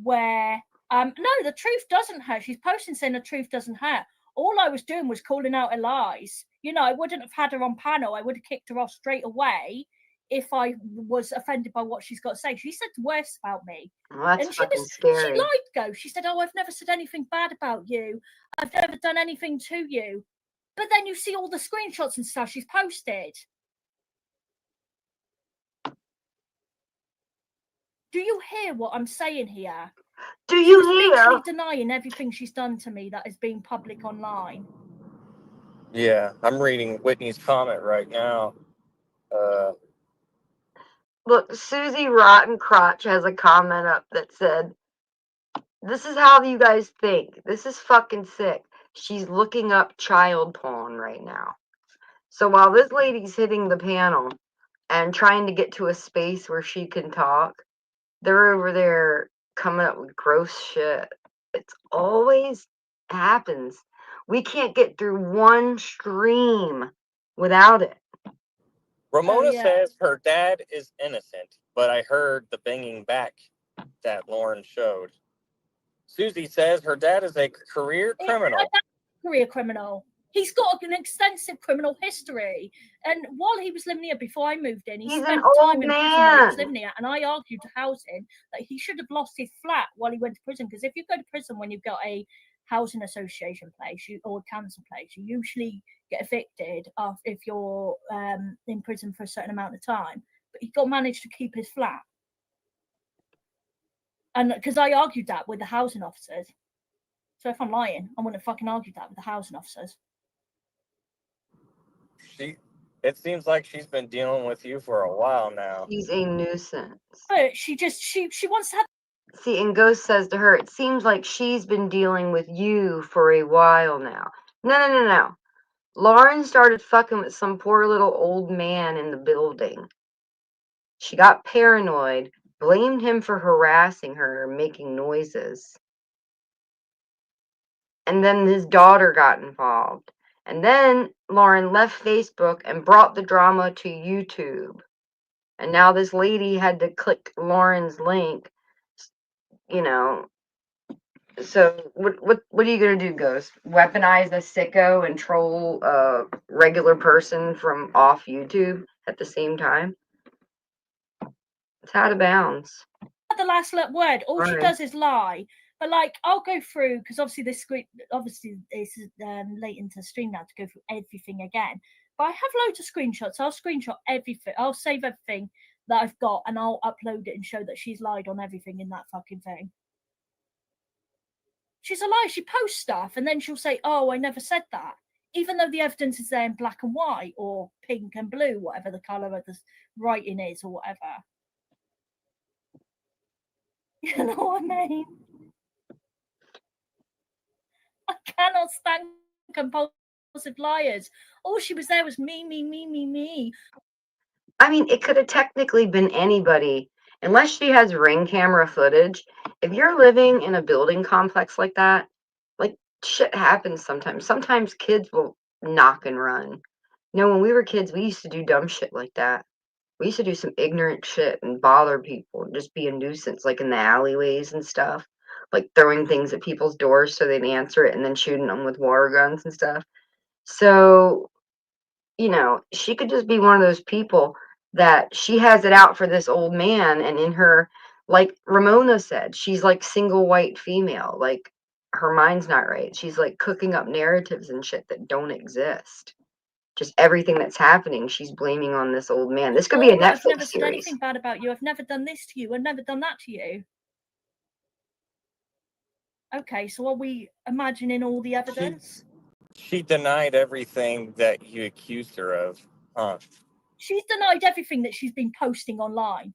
where no, the truth doesn't hurt. She's posting saying the truth doesn't hurt. All I was doing was calling out her lies. You know, I wouldn't have had her on panel. I would have kicked her off straight away if I was offended by what she's got to say. She said worse about me. Well, that's and fucking scary. She lied, Go. She said, oh, I've never said anything bad about you. I've never done anything to you. But then you see all the screenshots and stuff she's posted. Do you hear what I'm saying here? Do She's you literally hear? denying everything she's done to me that is being public online. Yeah, I'm reading Whitney's comment right now. Look, Susie Rotten Crotch has a comment up that said, "This is how you guys think. This is fucking sick." She's looking up child porn right now. So while this lady's hitting the panel and trying to get to a space where she can talk, they're over there coming up with gross shit. It's always happens. We can't get through one stream without it. Ramona yeah. says her dad is innocent, but I heard the banging back that Lauren showed. Susie says her dad is a career criminal. Career criminal. He's got an extensive criminal history. And while he was living here before I moved in, he He's spent an old time in prison while he was man. living here. And I argued to housing that he should have lost his flat while he went to prison. Because if you go to prison when you've got a housing association place or council place, you usually get evicted if you're in prison for a certain amount of time. But he managed to keep his flat. And because I argued that with the housing officers. So if I'm lying, I wouldn't have fucking argued that with the housing officers. It seems like she's been dealing with you for a while now. She's a nuisance. But she wants to have. See, and Ghost says to her, "It seems like she's been dealing with you for a while now." No. Lauren started fucking with some poor little old man in the building. She got paranoid, blamed him for harassing her, making noises. And then his daughter got involved. And then Lauren left Facebook and brought the drama to YouTube. And now this lady had to click Lauren's link, you know. So what are you gonna do, Ghost? Weaponize a sicko and troll a regular person from off YouTube at the same time? It's out of bounds. The last word. All she does is lie. But like, I'll go through because obviously this is late into stream now to go through everything again. But I have loads of screenshots. I'll screenshot everything. I'll save everything that I've got and I'll upload it and show that she's lied on everything in that fucking thing. She's a liar. She posts stuff and then she'll say, "Oh, I never said that," even though the evidence is there in black and white or pink and blue, whatever the color of the writing is or whatever. You know what I mean? I cannot stand compulsive liars. All she was there was me. I mean, it could have technically been anybody. Unless she has ring camera footage. If you're living in a building complex like that, like, shit happens sometimes. Sometimes kids will knock and run. You know, when we were kids, we used to do dumb shit like that. We used to do some ignorant shit and bother people and just be a nuisance, like in the alleyways and stuff. Like throwing things at people's doors so they'd answer it and then shooting them with water guns and stuff. So, you know, she could just be one of those people that she has it out for this old man, and in her, like Ramona said, she's like single white female. Like, her mind's not right. She's like cooking up narratives and shit that don't exist. Just everything that's happening, she's blaming on this old man. This could be a Netflix I've never said series. anything bad about you. I've never done this to you. I've never done that to you. Okay, so are we imagining all the evidence? She denied everything that you accused her of, huh? She's denied everything that she's been posting online.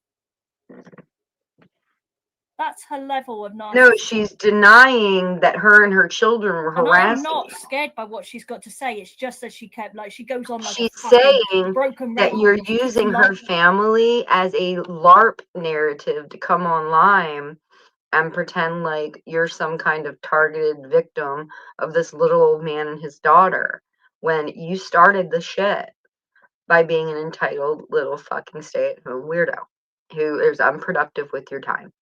That's her level of narcissism. No, she's denying that her and her children were harassing. I'm not scared by what she's got to say. It's just that she kept, like, she goes on like she's saying broken that you're using her family as a LARP narrative to come online and pretend like you're some kind of targeted victim of this little old man and his daughter, when you started the shit by being an entitled little fucking stay-at-home weirdo who is unproductive with your time.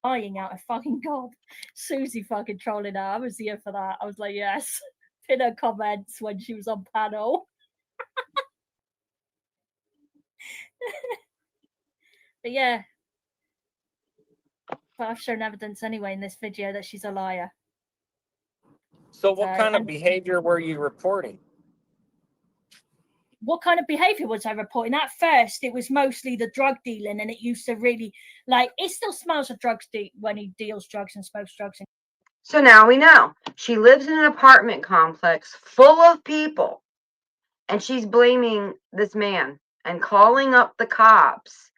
Lying out of fucking God. Susie fucking trolling her. I was here for that. I was like, yes. In her comments when she was on panel. But yeah. But I've shown evidence anyway in this video that she's a liar. So what kind of behavior were you reporting? what kind of behavior was I reporting? At first, it was mostly the drug dealing, and it used to really, like, it still smells of drugs when he deals drugs and smokes drugs. So now we know. She lives in an apartment complex full of people, and she's blaming this man and calling up the cops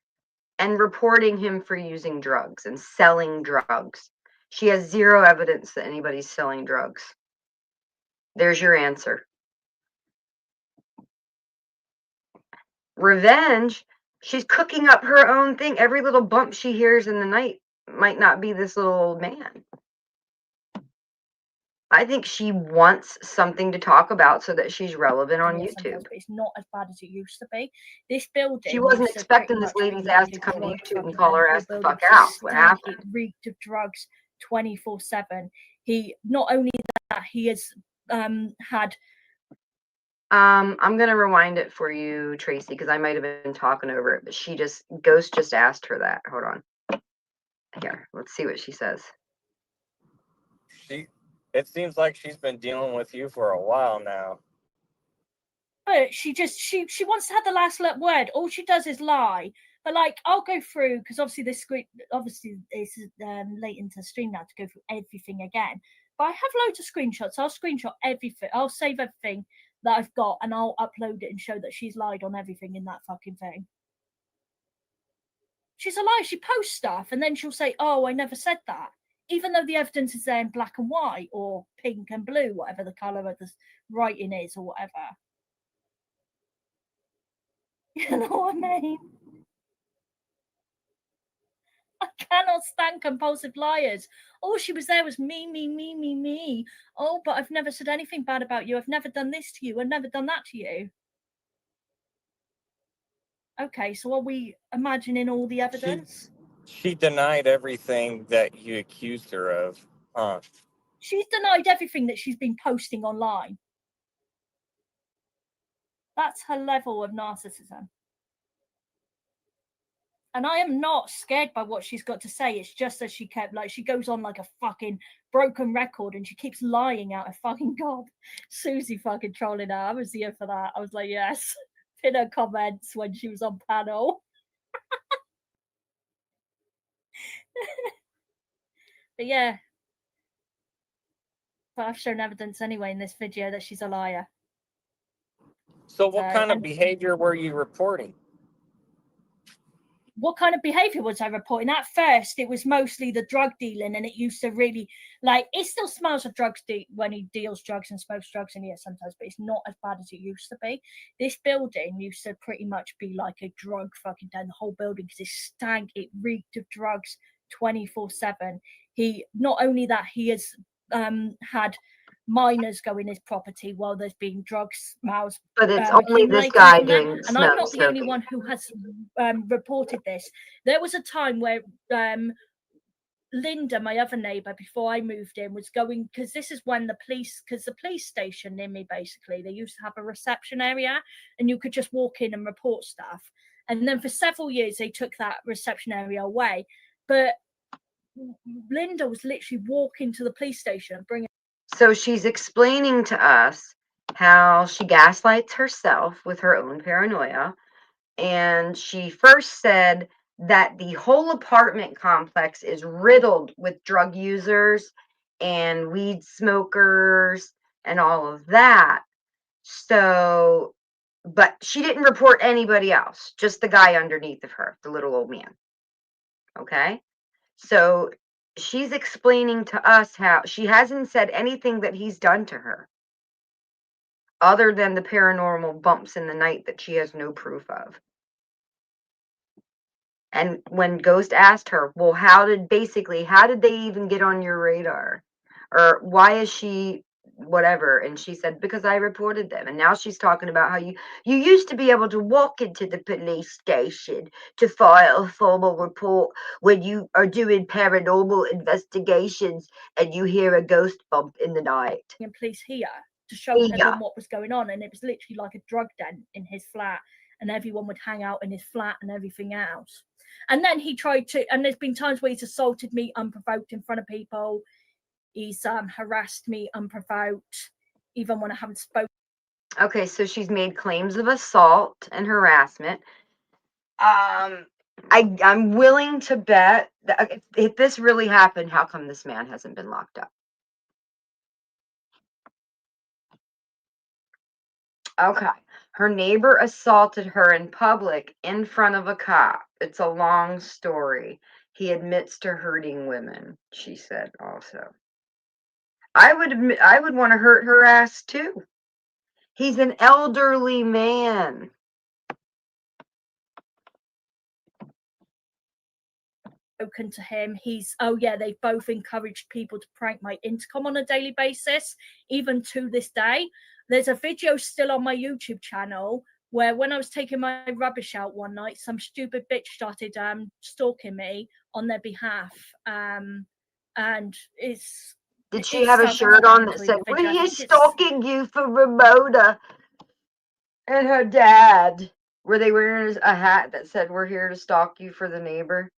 and reporting him for using drugs and selling drugs. She has zero evidence that anybody's selling drugs. There's your answer. Revenge, she's cooking up her own thing. Every little bump she hears in the night might not be this little old man. I think she wants something to talk about so that she's relevant on YouTube. But it's not as bad as it used to be. This building. She wasn't expecting this lady's ass to come to YouTube and call her ass the fuck out. What happened? It reeked of drugs 24/7. He not only that, he has had. I'm gonna rewind it for you, Tracy, because I might have been talking over it, but Ghost just asked her that. Hold on. Here, let's see what she says. It seems like she's been dealing with you for a while now. But she wants to have the last word. All she does is lie. But like, I'll go through, because obviously it's late into the stream now to go through everything again. But I have loads of screenshots. I'll screenshot everything. I'll save everything that I've got, and I'll upload it and show that she's lied on everything in that fucking thing. She's a liar. She posts stuff, and then she'll say, "Oh, I never said that," even though the evidence is there in black and white or pink and blue, whatever the color of the writing is, or whatever. You know what I mean? I cannot stand compulsive liars. All she was there was me, me, me, me, me. Oh, but I've never said anything bad about you. I've never done this to you. I've never done that to you. Okay, so are we imagining all the evidence? She denied everything that you accused her of, huh? She's denied everything that she's been posting online. That's her level of narcissism. And I am not scared by what she's got to say. It's just that she kept, like, she goes on like a fucking broken record and she keeps lying out of fucking God. Susie fucking trolling her. I was here for that. I was like, yes. In her comments when she was on panel. But yeah. But I've shown evidence anyway in this video that she's a liar. So what kind of behavior were you reporting? What kind of behavior was I reporting? At first, it was mostly the drug dealing, and it used to really, like, it still smells of drugs when he deals drugs and smokes drugs in here sometimes, but it's not as bad as it used to be. This building used to pretty much be like a drug fucking den, the whole building, because it stank, it reeked of drugs 24/7. He, not only that, he has had minors go in his property while there's been drug smells. But it's only this guy doing and I'm not the only one who has reported this. There was a time where Linda, my other neighbor, before I moved in, was going, because this is when the police station near me, basically, they used to have a reception area and you could just walk in and report stuff. And then for several years, they took that reception area away. But Linda was literally walking to the police station and bringing. So she's explaining to us how she gaslights herself with her own paranoia. And she first said that the whole apartment complex is riddled with drug users and weed smokers and all of that. So, but she didn't report anybody else, just the guy underneath of her, the little old man. Okay? So she's explaining to us how she hasn't said anything that he's done to her other than the paranormal bumps in the night that she has no proof of. And when Ghost asked her, well, how did they even get on your radar? Or why is she whatever? And she said, because I reported them. And now she's talking about how you used to be able to walk into the police station to file a formal report when you are doing paranormal investigations and you hear a ghost bump in the night. And police here to show everyone what was going on. And it was literally like a drug den in his flat. And everyone would hang out in his flat and everything else. And then he tried to, and there's been times where he's assaulted me unprovoked in front of people. He's harassed me unprovoked, even when I haven't spoken. Okay, so she's made claims of assault and harassment. I'm willing to bet that if this really happened, how come this man hasn't been locked up? Okay. Her neighbor assaulted her in public in front of a cop. It's a long story. He admits to hurting women, she said also. I would want to hurt her ass too. He's an elderly man. Spoken to him. Oh yeah, they both encouraged people to prank my intercom on a daily basis, even to this day. There's a video still on my YouTube channel where when I was taking my rubbish out one night, some stupid bitch started stalking me on their behalf. And it's Did she have a shirt on that said, "We're stalking you for Ramona"? And her dad, were they wearing a hat that said, "We're here to stalk you for the neighbor"?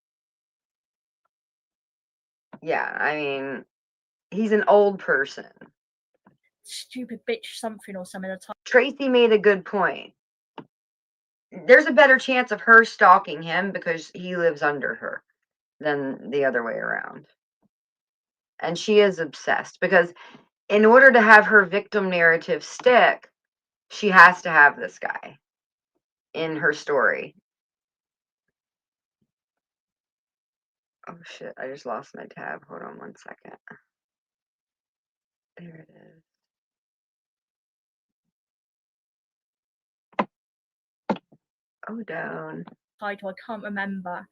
Yeah, I mean, he's an old person. Stupid bitch something or something. Tracy made a good point. There's a better chance of her stalking him because he lives under her than the other way around. And she is obsessed because in order to have her victim narrative stick, she has to have this guy in her story. Oh shit, I just lost my tab. Hold on one second. There it is. Oh, down. Title, I can't remember.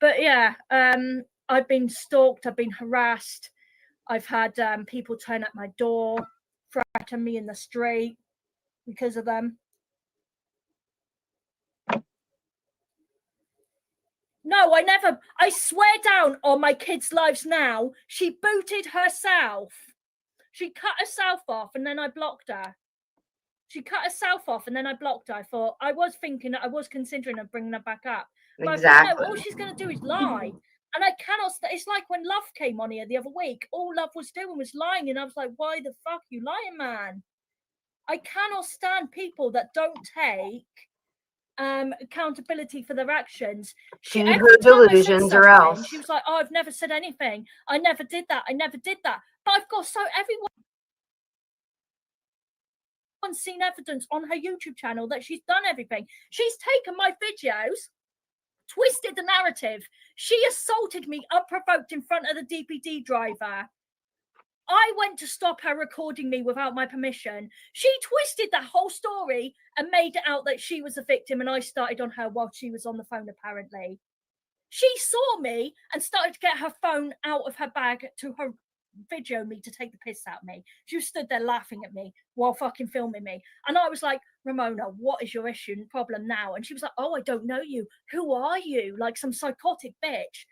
But yeah, I've been stalked, I've been harassed. I've had people turn at my door, threaten me in the street because of them. No, I swear down on my kids' lives now, she booted herself. She cut herself off and then I blocked her. She cut herself off and then I blocked her. I was considering of bringing her back up. But exactly. I thought, no, all she's going to do is lie. And I cannot, it's like when Love came on here the other week. All Love was doing was lying. And I was like, why the fuck are you lying, man? I cannot stand people that don't take accountability for their actions. Feed her delusions or else. She was like, oh, I've never said anything. I never did that. But I've got everyone's seen evidence on her YouTube channel that she's done everything. She's taken my videos, twisted the narrative. She assaulted me unprovoked in front of the DPD driver. I went to stop her recording me without my permission. She twisted that whole story and made it out that she was a victim and I started on her while she was on the phone, apparently. She saw me and started to get her phone out of her bag to her video me to take the piss out of me. She was stood there laughing at me while fucking filming me. And I was like, Ramona, what is your issue and problem now? And she was like, oh, I don't know you. Who are you? Like some psychotic bitch.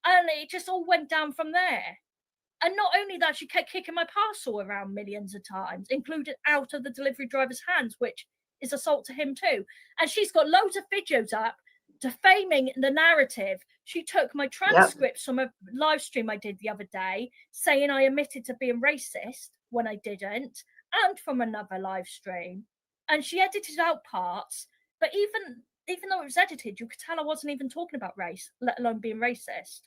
And it just all went down from there. And not only that, she kept kicking my parcel around millions of times, including out of the delivery driver's hands, which is assault to him too. And she's got loads of videos up defaming the narrative. She took my transcripts from a live stream I did the other day, saying I admitted to being racist when I didn't, and from another live stream. And she edited out parts, but even though it was edited, you could tell I wasn't even talking about race, let alone being racist.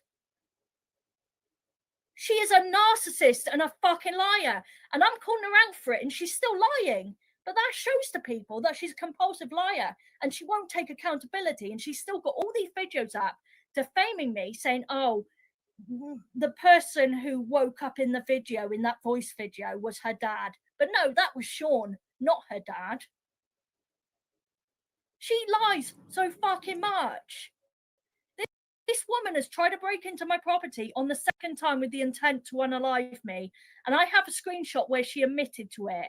She is a narcissist and a fucking liar. And I'm calling her out for it and she's still lying. But that shows to people that she's a compulsive liar and she won't take accountability. And she's still got all these videos up defaming me, saying, oh, the person who woke up in the video, in that voice video, was her dad. But no, that was Sean, not her dad. She lies so fucking much. This woman has tried to break into my property on the second time with the intent to unalive me. And I have a screenshot where she admitted to it.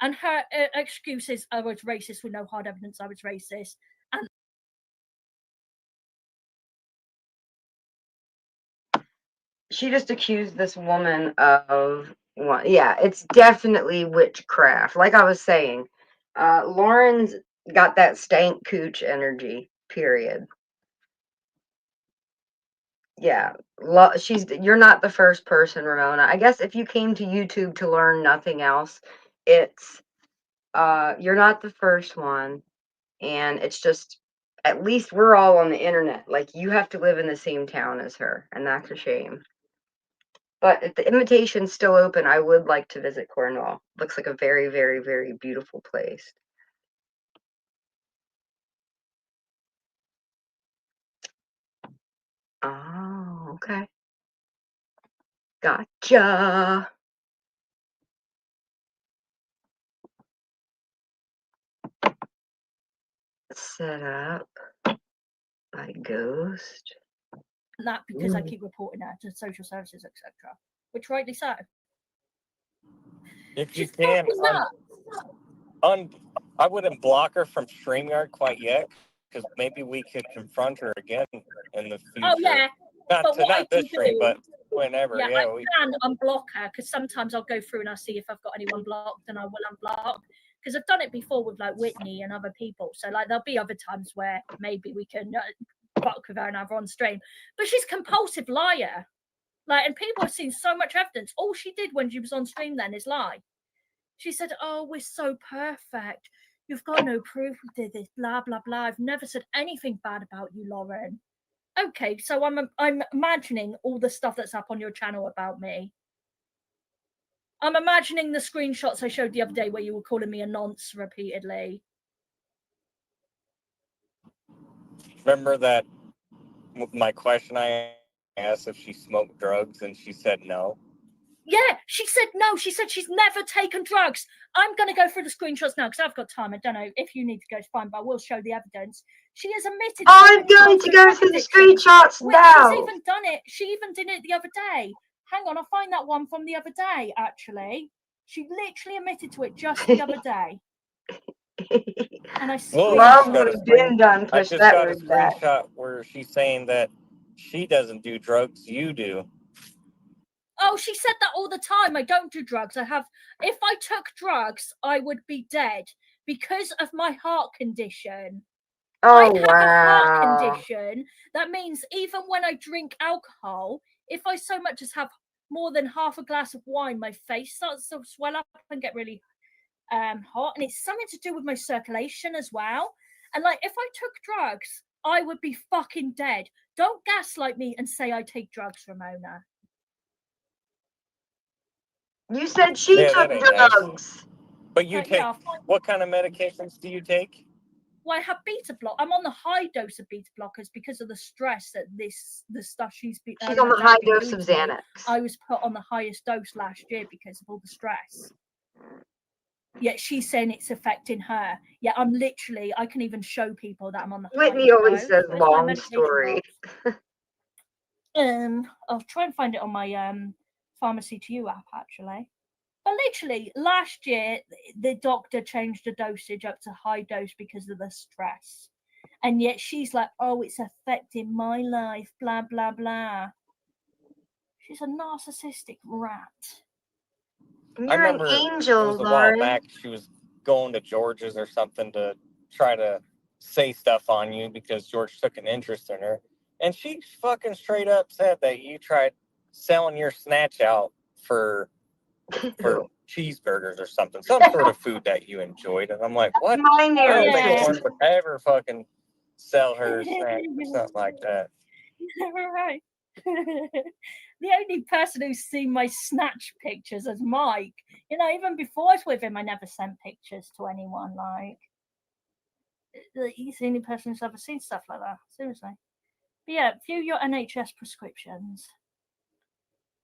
And her excuse is, I was racist with no hard evidence I was racist. And she just accused this woman of, yeah, it's definitely witchcraft. Like I was saying, Lauren's got that stank cooch energy, period. Yeah, you're not the first person, Ramona. I guess if you came to YouTube to learn nothing else, it's You're not the first one. And it's just, at least we're all on the internet. Like, you have to live in the same town as her, and that's a shame. But if the invitation's still open, I would like to visit Cornwall. Looks like a very, very, very beautiful place. Oh, okay. Gotcha. Set up by Ghost. That because I Ooh. keep reporting her to social services, etc. Which rightly so. If you She's can, fucking nuts. I wouldn't block her from StreamYard quite yet, because maybe we could confront her again in the future. Oh yeah, Not but what I not this can stream, do, but whenever. yeah, Yeah, I can unblock her because sometimes I'll go through and I'll see if I've got anyone blocked, and I will unblock. Because I've done it before with like Whitney and other people. So like there'll be other times where maybe we can fuck with her and have her on stream. But she's a compulsive liar. Like, and people have seen so much evidence. All she did when she was on stream then is lie. She said, "Oh, we're so perfect. You've got no proof we did this, blah, blah, blah. I've never said anything bad about you, Lauren." Okay, so I'm imagining all the stuff that's up on your channel about me. I'm imagining the screenshots I showed the other day where you were calling me a nonce repeatedly. remember that my question I asked if she smoked drugs, and she said no. Yeah, she said no. She said she's never taken drugs. I'm going to go through the screenshots now because I've got time. I don't know if you need to go, it's fine, but I will show the evidence. She has admitted. I'm going to go through the screenshots now. She's even done it. She even did it the other day. Hang on, I'll find that one from the other day, actually. She literally admitted to it just the other day. And I Love would have been done. I Push just that got a word back. screenshot where she's saying that she doesn't do drugs, you do. Oh, she said that all the time. I don't do drugs. If I took drugs, I would be dead because of my heart condition. Oh, I have a heart wow. condition. That means even when I drink alcohol, if I so much as have more than half a glass of wine, my face starts to swell up and get really hot. And it's something to do with my circulation as well. And like, if I took drugs, I would be fucking dead. Don't gaslight me and say I take drugs, Ramona. You said she took drugs. Nice. But you take, what kind of medications do you take? Well, I have beta block. I'm on the high dose of beta blockers because of the stress that the stuff she's on the high dose of Xanax. I was put on the highest dose last year because of all the stress. Yet she's saying it's affecting her. Yeah, I can even show people that I'm on the Whitney always says long story. I'll try and find it on my Pharmacy to You app, actually. But literally, last year, the doctor changed the dosage up to high dose because of the stress. And yet she's like, oh, it's affecting my life, blah, blah, blah. She's a narcissistic rat. You're an angel, it was a Lauren. while back, she was going to George's or something to try to say stuff on you because George took an interest in her. And she fucking straight up said that you tried selling your snatch out for cheeseburgers or something, some sort of food that you enjoyed. And I'm like, what? My narrative. I don't think George would ever fucking sell her snacks or something like that. Right. The only person who's seen my snatch pictures is Mike. You know, even before I was with him, I never sent pictures to anyone. Like, he's the only person who's ever seen stuff like that. Seriously. But yeah, view your NHS prescriptions.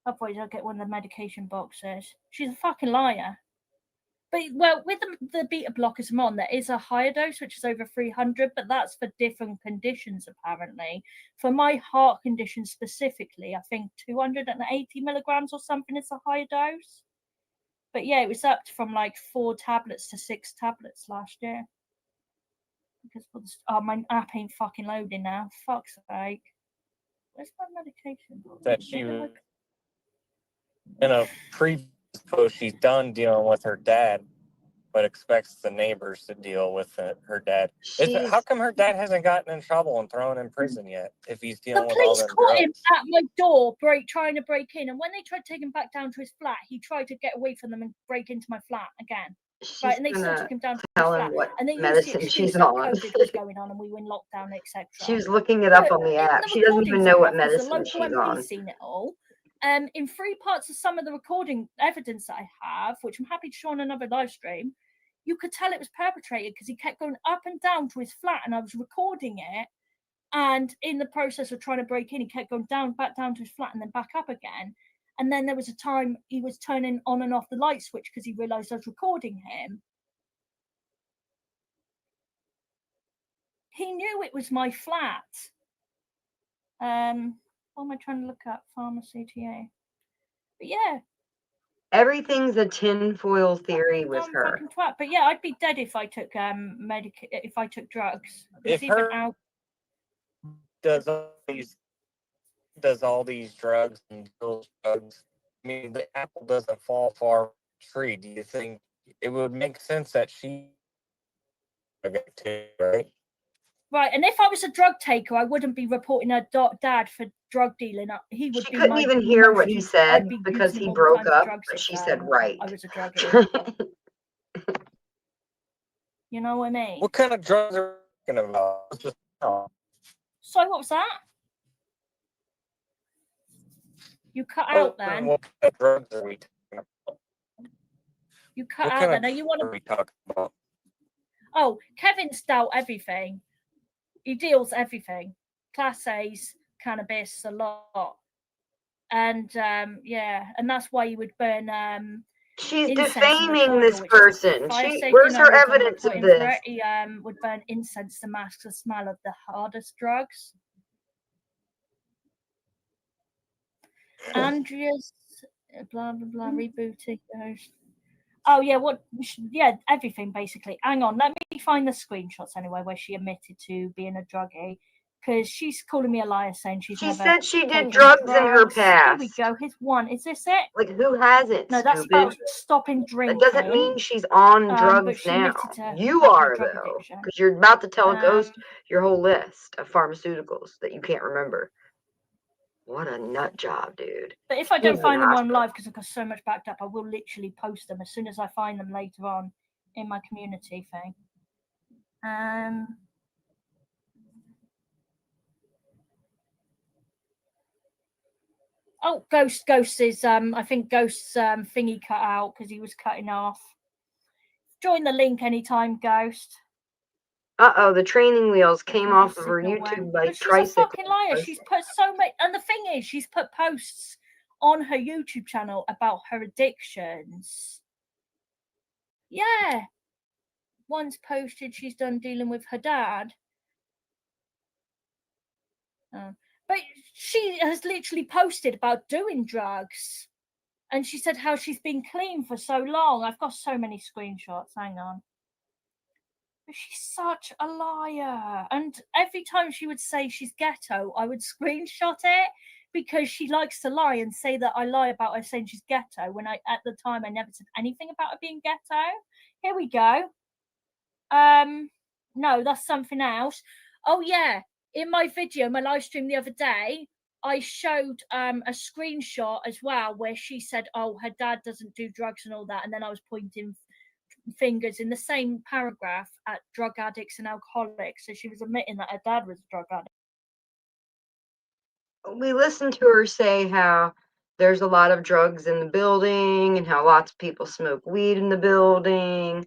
Otherwise, I'll get one of the medication boxes. She's a fucking liar. But, well, with the beta blockers I'm on, there is a higher dose, which is over 300, but that's for different conditions, apparently. For my heart condition specifically, I think 280 milligrams or something is a higher dose. But yeah, it was up from like 4 tablets to 6 tablets last year. Because my app ain't fucking loading now. Fuck's sake. Where's my medication? That she was in a previous post, she's done dealing with her dad, but expects the neighbors to deal with her dad. How come her dad hasn't gotten in trouble and thrown in prison yet? If he's dealing with all them drugs. The police caught him at my door, trying to break in, and when they tried to take him back down to his flat, he tried to get away from them and break into my flat again. She's Right, and they still gonna took him down to tell his him flat. what And they used the medicine excuse she's that on. COVID was going on and we were in lockdown, etc. She was looking it up But on the in app. the She doesn't even recordings know I what have, 'cause the medicine local she's MP's on. seen it all. In 3 parts of some of the recording evidence that I have, which I'm happy to show on another live stream, you could tell it was perpetrated because he kept going up and down to his flat, and I was recording it. And in the process of trying to break in, he kept going back down to his flat, and then back up again. And then there was a time he was turning on and off the light switch because he realised I was recording him. He knew it was my flat. What am I trying to look at? Pharmacy TA. But yeah. Everything's a tinfoil theory with Dumb her. fucking twat. But yeah, I'd be dead if I took if I took drugs. If Even her out. does all these drugs and those drugs, I mean, the apple doesn't fall far from the tree. Do you think it would make sense that she too, right? Right, and if I was a drug taker, I wouldn't be reporting her dad for drug dealing. He would She be couldn't my even hear most what he used- said I'd be because using he him all the broke time for up, drugs but if, she said I right. was a druggie. You know what I mean? What kind of drugs are we talking about? So what was that? You cut out then. What kind of drugs are we talking about? You cut What out kind then. of Now you want drugs are we talking about? Oh, Kevin's dealt everything. He deals everything. Class A's, cannabis, a lot. And yeah, and that's why you would burn She's incense in the defaming corridor, this which is person. fire safety Where's her knowledge, and evidence of reporting for this? it. He would burn incense to mask the smell of the hardest drugs. Andrea's blah blah blah rebooting those. Oh yeah, yeah, everything basically. Hang on, let me find the screenshots anyway where she admitted to being a druggie, because she's calling me a liar, saying She never said she did taken drugs in her drugs. Here past. we go. Here's one. Is this it? Like, who hasn't, No, that's stupid? about stopping drinking. That doesn't mean she's on but drugs she now. admitted to You having a are, drug though, addiction. because you're about to tell Ghost Um, your whole list of pharmaceuticals that you can't remember. What a nut job, dude. But if I He's don't in find them on hospital. live because I've got so much backed up, I will literally post them as soon as I find them later on in my community thing. Oh, Ghost is I think Ghost's thingy cut out because he was cutting off. Join the link anytime, Ghost. Uh-oh, the training wheels came think off the of her signal YouTube went. like But she's a tricycle. fucking liar. She's put so many, and the thing is, she's put posts on her YouTube channel about her addictions. Yeah. Once posted she's done dealing with her dad. But she has literally posted about doing drugs. And she said how she's been clean for so long. I've got so many screenshots. Hang on. But she's such a liar. And every time she would say she's ghetto, I would screenshot it because she likes to lie and say that I lie about her saying she's ghetto when at the time I never said anything about her being ghetto. Here we go. No, that's something else. Oh yeah, in my video, my live stream the other day, I showed a screenshot as well where she said, oh, her dad doesn't do drugs and all that, and then I was pointing fingers in the same paragraph at drug addicts and alcoholics. So she was admitting that her dad was a drug addict. We listened to her say how there's a lot of drugs in the building and how lots of people smoke weed in the building.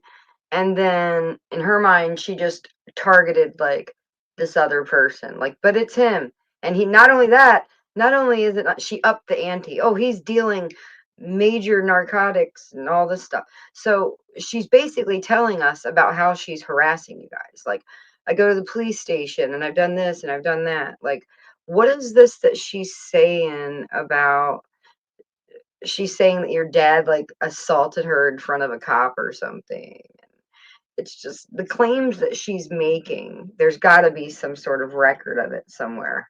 And then in her mind, she just targeted like this other person, like, but it's him. And he, not only that, not only is it, she upped the ante. Oh, he's dealing major narcotics and all this stuff. So she's basically telling us about how she's harassing you guys. Like, I go to the police station and I've done this and I've done that. Like, what is this that she's saying about? She's saying that your dad like assaulted her in front of a cop or something. It's just the claims that she's making. There's got to be some sort of record of it somewhere.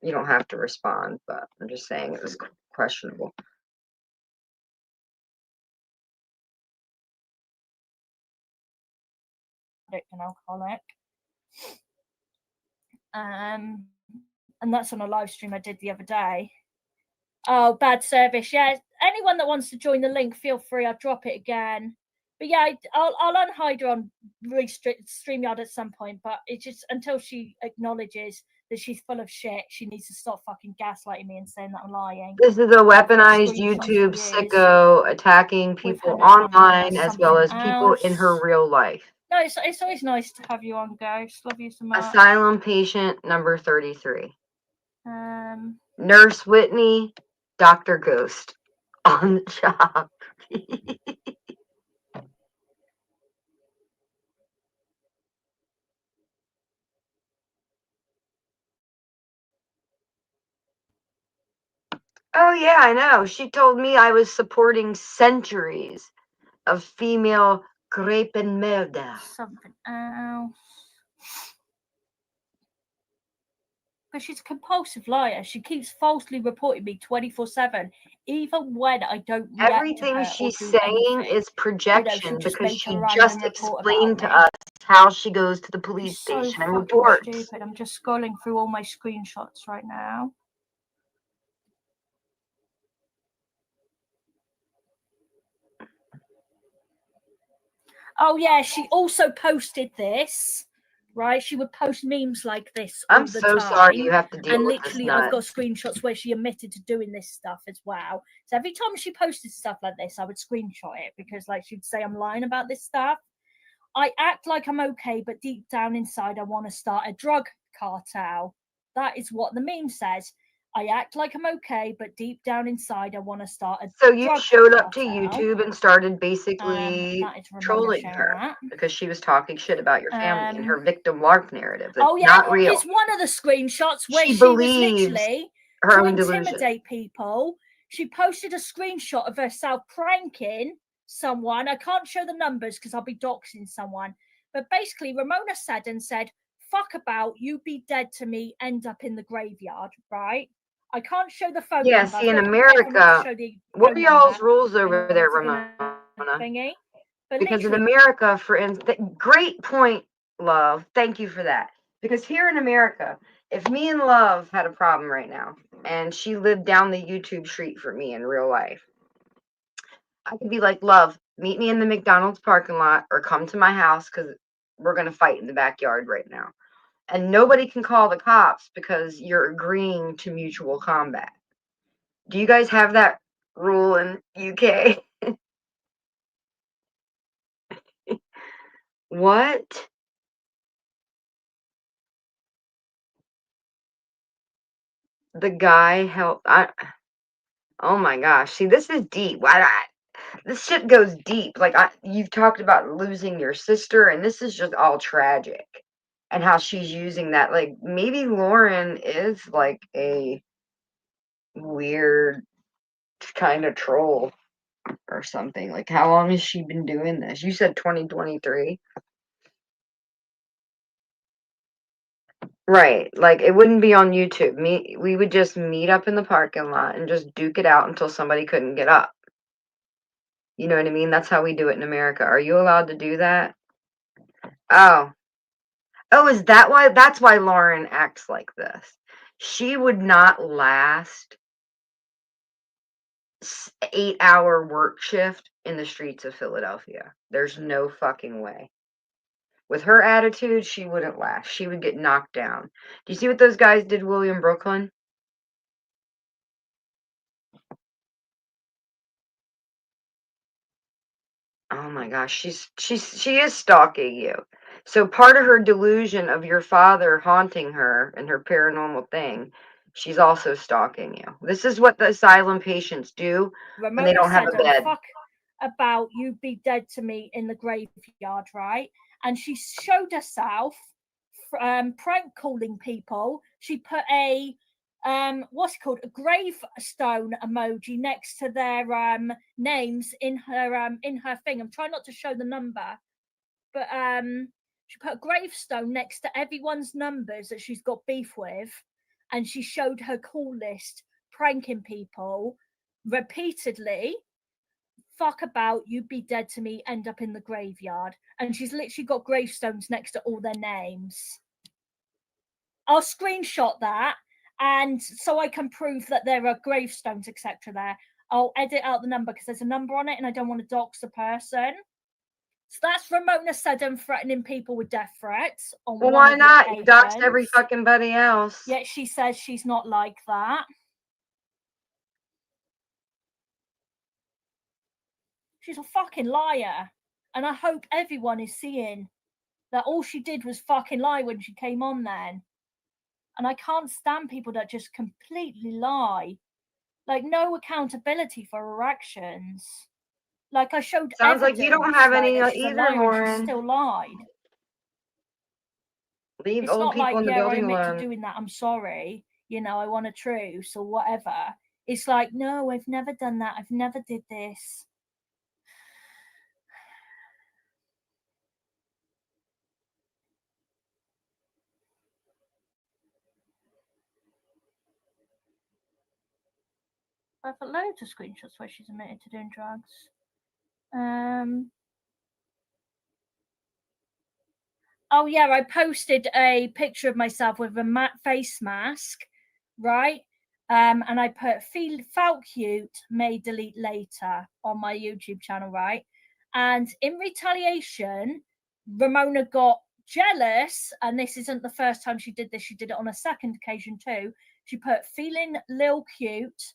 You don't have to respond, but I'm just saying it was questionable. Addict and alcoholic. And that's on a live stream I did the other day. Oh, bad service. Yeah, anyone that wants to join the link, feel free. I'll drop it again. But yeah, I'll unhide her on StreamYard at some point. But it's just until she acknowledges that she's full of shit, she needs to stop fucking gaslighting me and saying that I'm lying. This is a weaponized Screenshots YouTube of years sicko attacking with her people name on it online or as well as something people in her else. real life. No, it's always nice to have you on, Ghost. Love you so much. Asylum patient number 33. Um, Nurse Whitney, Dr. Ghost on the job. Oh, yeah, I know. She told me I was supporting centuries of female crepe and murder. something else. But she's a compulsive liar. She keeps falsely reporting me 24/7, even when I don't react Everything to her she's or do saying anything. is projection just because make she a random just report explained about to me. us how she goes to the police She's so station and fucking reports. stupid. I'm just scrolling through all my screenshots right now. Oh yeah, she also posted this. Right, she would post memes like this all I'm the so time. sorry you have to deal And with this literally, nut. I've got screenshots where she admitted to doing this stuff as well. So every time she posted stuff like this, I would screenshot it because, like, she'd say I'm lying about this stuff. I act like I'm okay, but deep down inside, I want to start a drug cartel. That is what the meme says. I act like I'm okay, but deep down inside, I want to start a So you drug showed up to cartel. YouTube and started basically That is Ramona trolling sharing her that. because she was talking shit about your family and her Um, victim lark narrative. That's Oh yeah, not real. it's one of the screenshots where She she was believes literally her to own delusion. intimidate people. She posted a screenshot of herself pranking someone. I can't show the numbers because I'll be doxing someone. But basically, Ramona said, fuck about, you be dead to me, end up in the graveyard, right? I can't show the phone Yeah, number. see, in I've got to be careful not to America, show the what are phone y'all's number rules over in there, order to gain a Ramona? thingy. But Because in literally, America, for instance, great point, love. Thank you for that. Because here in America, if me and Love had a problem right now and she lived down the YouTube street from me in real life, I could be like, Love, meet me in the McDonald's parking lot or come to my house because we're going to fight in the backyard right now. And nobody can call the cops because you're agreeing to mutual combat. Do you guys have that rule in UK? What? The guy helped. Oh my gosh. See, this is deep. This shit goes deep. Like you've talked about losing your sister, and this is just all tragic. And how she's using that. Like maybe Lauren is like a weird kind of troll or something. Like how long has she been doing this? You said 2023. Right. Like it wouldn't be on YouTube. We would just meet up in the parking lot and just duke it out until somebody couldn't get up. You know what I mean? That's how we do it in America. Are you allowed to do that? Oh. Oh, is that why? That's why Lauren acts like this. She would not last 8-hour work shift in the streets of Philadelphia. There's no fucking way. With her attitude, she wouldn't last. She would get knocked down. Do you see what those guys did, William Brooklyn? Oh my gosh, she is stalking you. So part of her delusion of your father haunting her and her paranormal thing, she's also stalking you. This is what the asylum patients do when they don't have a bed. Fuck about, you be dead to me in the graveyard, right? And she showed herself prank calling people. She put a what's it called, a gravestone emoji next to their names in her thing. I'm trying not to show the number, but she put a gravestone next to everyone's numbers that she's got beef with, and she showed her call list pranking people repeatedly. Fuck about, you be dead to me, end up in the graveyard. And she's literally got gravestones next to all their names. I'll screenshot that, and so I can prove that there are gravestones, etc. there. I'll edit out the number because there's a number on it and I don't want to dox the person. So that's Ramona Seddon threatening people with death threats. On Well, one why of the not? You doxed every occasions. fucking buddy else. Yet she says she's not like that. She's a fucking liar. And I hope everyone is seeing that all she did was fucking lie when she came on then. And I can't stand people that just completely lie. Like, no accountability for her actions. Like, I showed Sounds like you don't have any that she's a either, liar and Lauren. she still lied. Leave It's old not people like, in the yeah, I building admit alone. to doing that, I'm sorry. You know, I want a truce or whatever. It's like, no, I've never done that. I've never did this. I've got loads of screenshots where she's admitted to doing drugs. Oh yeah, I posted a picture of myself with a face mask, right? And I put felt cute, may delete later on my YouTube channel, right? And in retaliation, Ramona got jealous, and this isn't the first time she did this, she did it on a second occasion too. She put feeling lil cute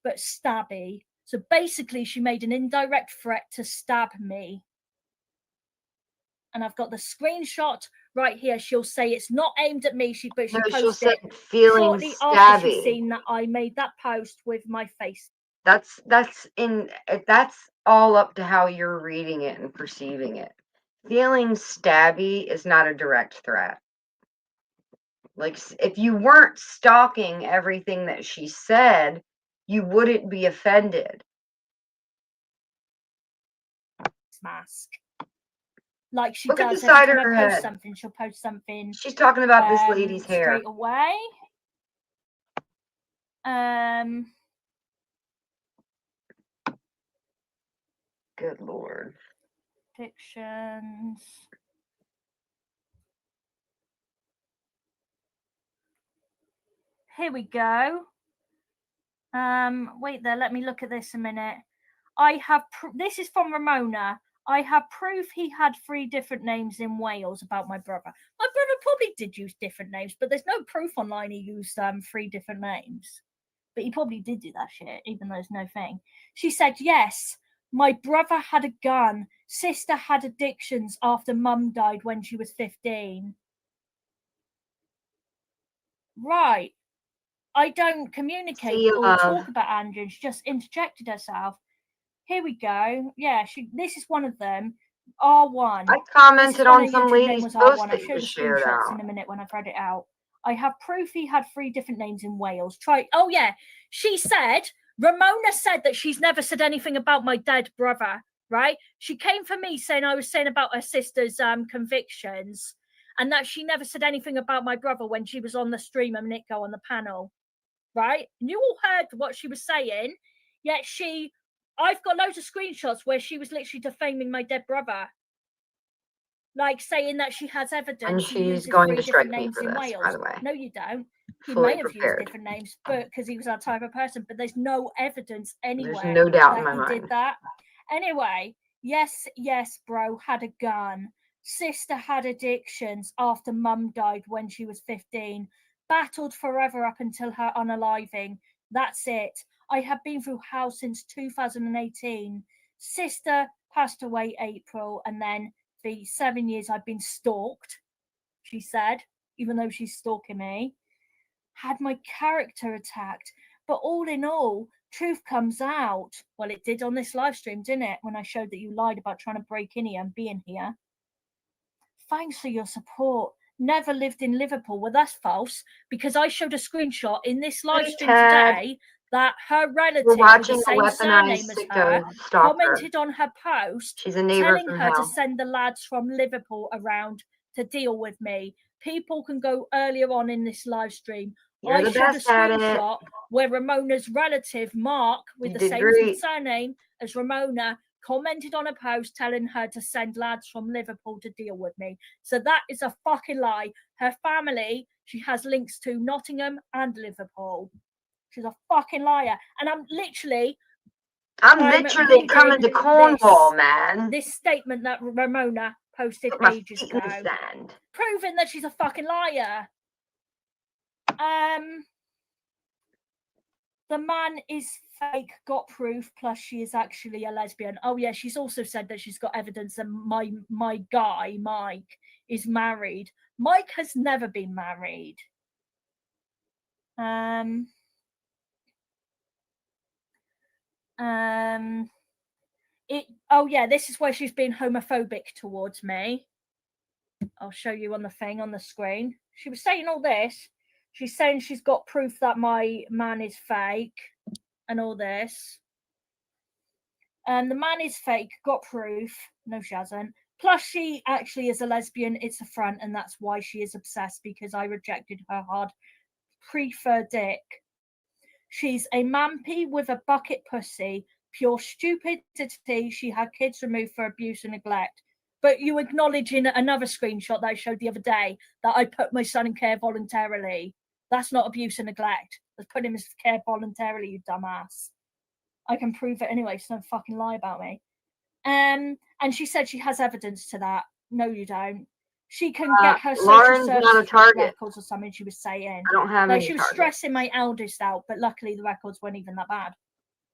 but stabby. So basically she made an indirect threat to stab me. And I've got the screenshot right here. She'll say it's not aimed at me, but she posted it shortly after she's seen that I made that post with my face. That's all up to how you're reading it and perceiving it. Feeling stabby is not a direct threat. Like, if you weren't stalking everything that she said, you wouldn't be offended. Mask. Like she Look does at the side every of time her I post head. something, she'll post something. She's talking about this lady's hair. Straight away. Good Lord. Fictions. Here we go. Wait there, let me look at this a minute. I have this is from Ramona. I have proof he had 3 different names in Wales about my brother. My brother probably did use different names, but there's no proof online he used 3 different names. But he probably did do that shit, even though there's no thing. She said, yes, my brother had a gun. Sister had addictions after mum died when she was 15. Right. I don't communicate or talk about Andrew. She just interjected herself. Here we go. Yeah, this is one of them. R1. I commented on some lady's post that you shared out. In a minute when I've read it out. I have proof he had 3 different names in Wales. Oh yeah, she said, Ramona said that she's never said anything about my dead brother, right? She came for me saying I was saying about her sister's convictions, and that she never said anything about my brother when she was on the stream and Nico on the panel, right? And you all heard what she was saying, yet I've got loads of screenshots where she was literally defaming my dead brother. Like saying that she has evidence. And she's going to strike me for this, by the way. No, you don't. He Fully may have used different names, but because he was that type of person, but there's no evidence anywhere. There's no doubt in my that he mind. did that. Anyway, yes, bro, had a gun. Sister had addictions after mum died when she was 15. Battled forever up until her unaliving. That's it. I have been through hell since 2018. Sister passed away April, and then the 7 years I've been stalked, she said, even though she's stalking me. Had my character attacked. But all in all, truth comes out. Well, it did on this live stream, didn't it? When I showed that you lied about trying to break in here and being here. Thanks for your support. Never lived in Liverpool. Well, that's false, because I showed a screenshot in this live stream today that her relative, with the same surname as her, commented on her post. She's a neighbor telling her to send the lads from Liverpool around to deal with me. People can go earlier on in this live stream. I showed a screenshot where Ramona's relative, Mark, with the same surname as Ramona, commented on a post telling her to send lads from Liverpool to deal with me. So that is a fucking lie. Her family, she has links to Nottingham and Liverpool. She's a fucking liar. And I'm literally I'm literally coming to Cornwall, man. This statement that Ramona posted Put my ages feet in the ago, sand. proving that she's a fucking liar. The man is fake, got proof, plus she is actually a lesbian. Oh yeah, she's also said that she's got evidence that my guy, Mike, is married. Mike has never been married. Oh yeah, this is where she's being homophobic towards me. I'll show you on the thing on the screen. She was saying all this. She's saying she's got proof that my man is fake and all this. The man is fake, got proof. No, she hasn't. Plus, she actually is a lesbian. It's a front, and that's why she is obsessed, because I rejected her hard prefer dick. She's a mampy with a bucket pussy. Pure stupidity. She had kids removed for abuse and neglect. But you acknowledge in another screenshot that I showed the other day that I put my son in care voluntarily. That's not abuse and neglect. I put him in care voluntarily, you dumbass. I can prove it anyway, so don't fucking lie about me. And she said she has evidence to that. No, you don't. She can get her Lauren's not a target. records or something, she was saying. I don't have like, any she was targets. stressing my eldest out, but luckily the records weren't even that bad.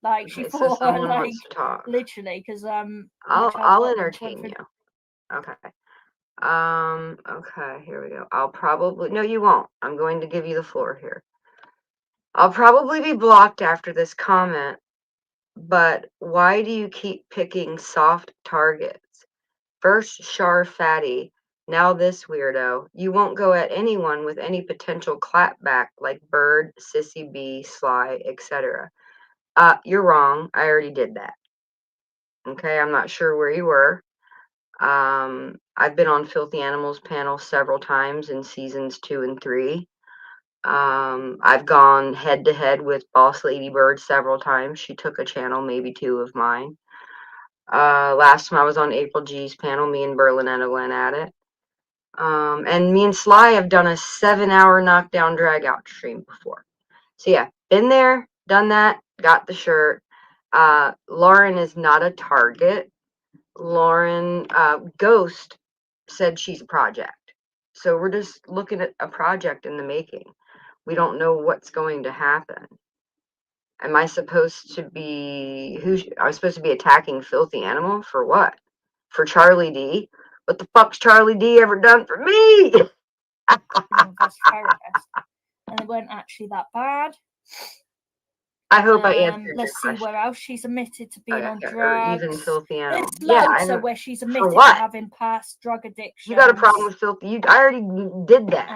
Like, she Okay, so thought, someone like, wants to talk. literally, because I'll entertain you. Okay. Okay, here we go. I'll probably, no, you won't. I'm going to give you the floor here. I'll probably be blocked after this comment, but why do you keep picking soft targets? First Char Fatty, now this weirdo. You won't go at anyone with any potential clapback like Bird, Sissy B, Sly, etc. You're wrong. I already did that. Okay, I'm not sure where you were. I've been on Filthy Animals panel several times in seasons 2 and 3. I've gone head to head with Boss Lady Bird several times. She took a channel, maybe 2 of mine. Last time I was on April G's panel, me and Berlinetta went at it. And me and Sly have done a 7-hour knockdown drag out stream before. So yeah, been there, done that, got the shirt. Lauren is not a target. Lauren, Ghost said she's a project. So we're just looking at a project in the making. We don't know what's going to happen. Am I supposed to be, I'm supposed to be attacking Filthy Animal for what? For Charlie D? What the fuck's Charlie D ever done for me? And it weren't actually that bad. I hope I answered let's your see question. where else she's admitted to being on Or drugs. even Filthy Animal. There's Yeah, also where she's admitted for to what? having past drug addiction. You got a problem with Filthy? I already did that.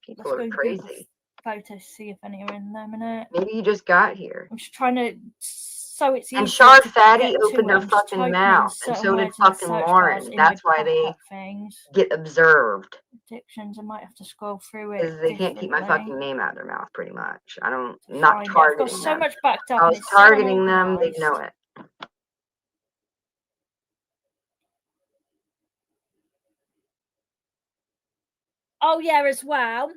People Let's are go crazy. Photos, see if any are in there a minute. Maybe you just got here. I'm just trying to, so it's And easier Char to Fatty get opened to a it. I'm just fucking typing in mouth, and certain so did words in the fucking search Lauren. bars in That's my why they pop-up things. get observed. Addictions, I might have to scroll through it. Because they can't keep my differently. fucking name out of their mouth, pretty much. I'm not Find it. I've targeting got so them. much backed up. If I and was it's so targeting them, they'd unorganized. know it. Oh yeah, as well.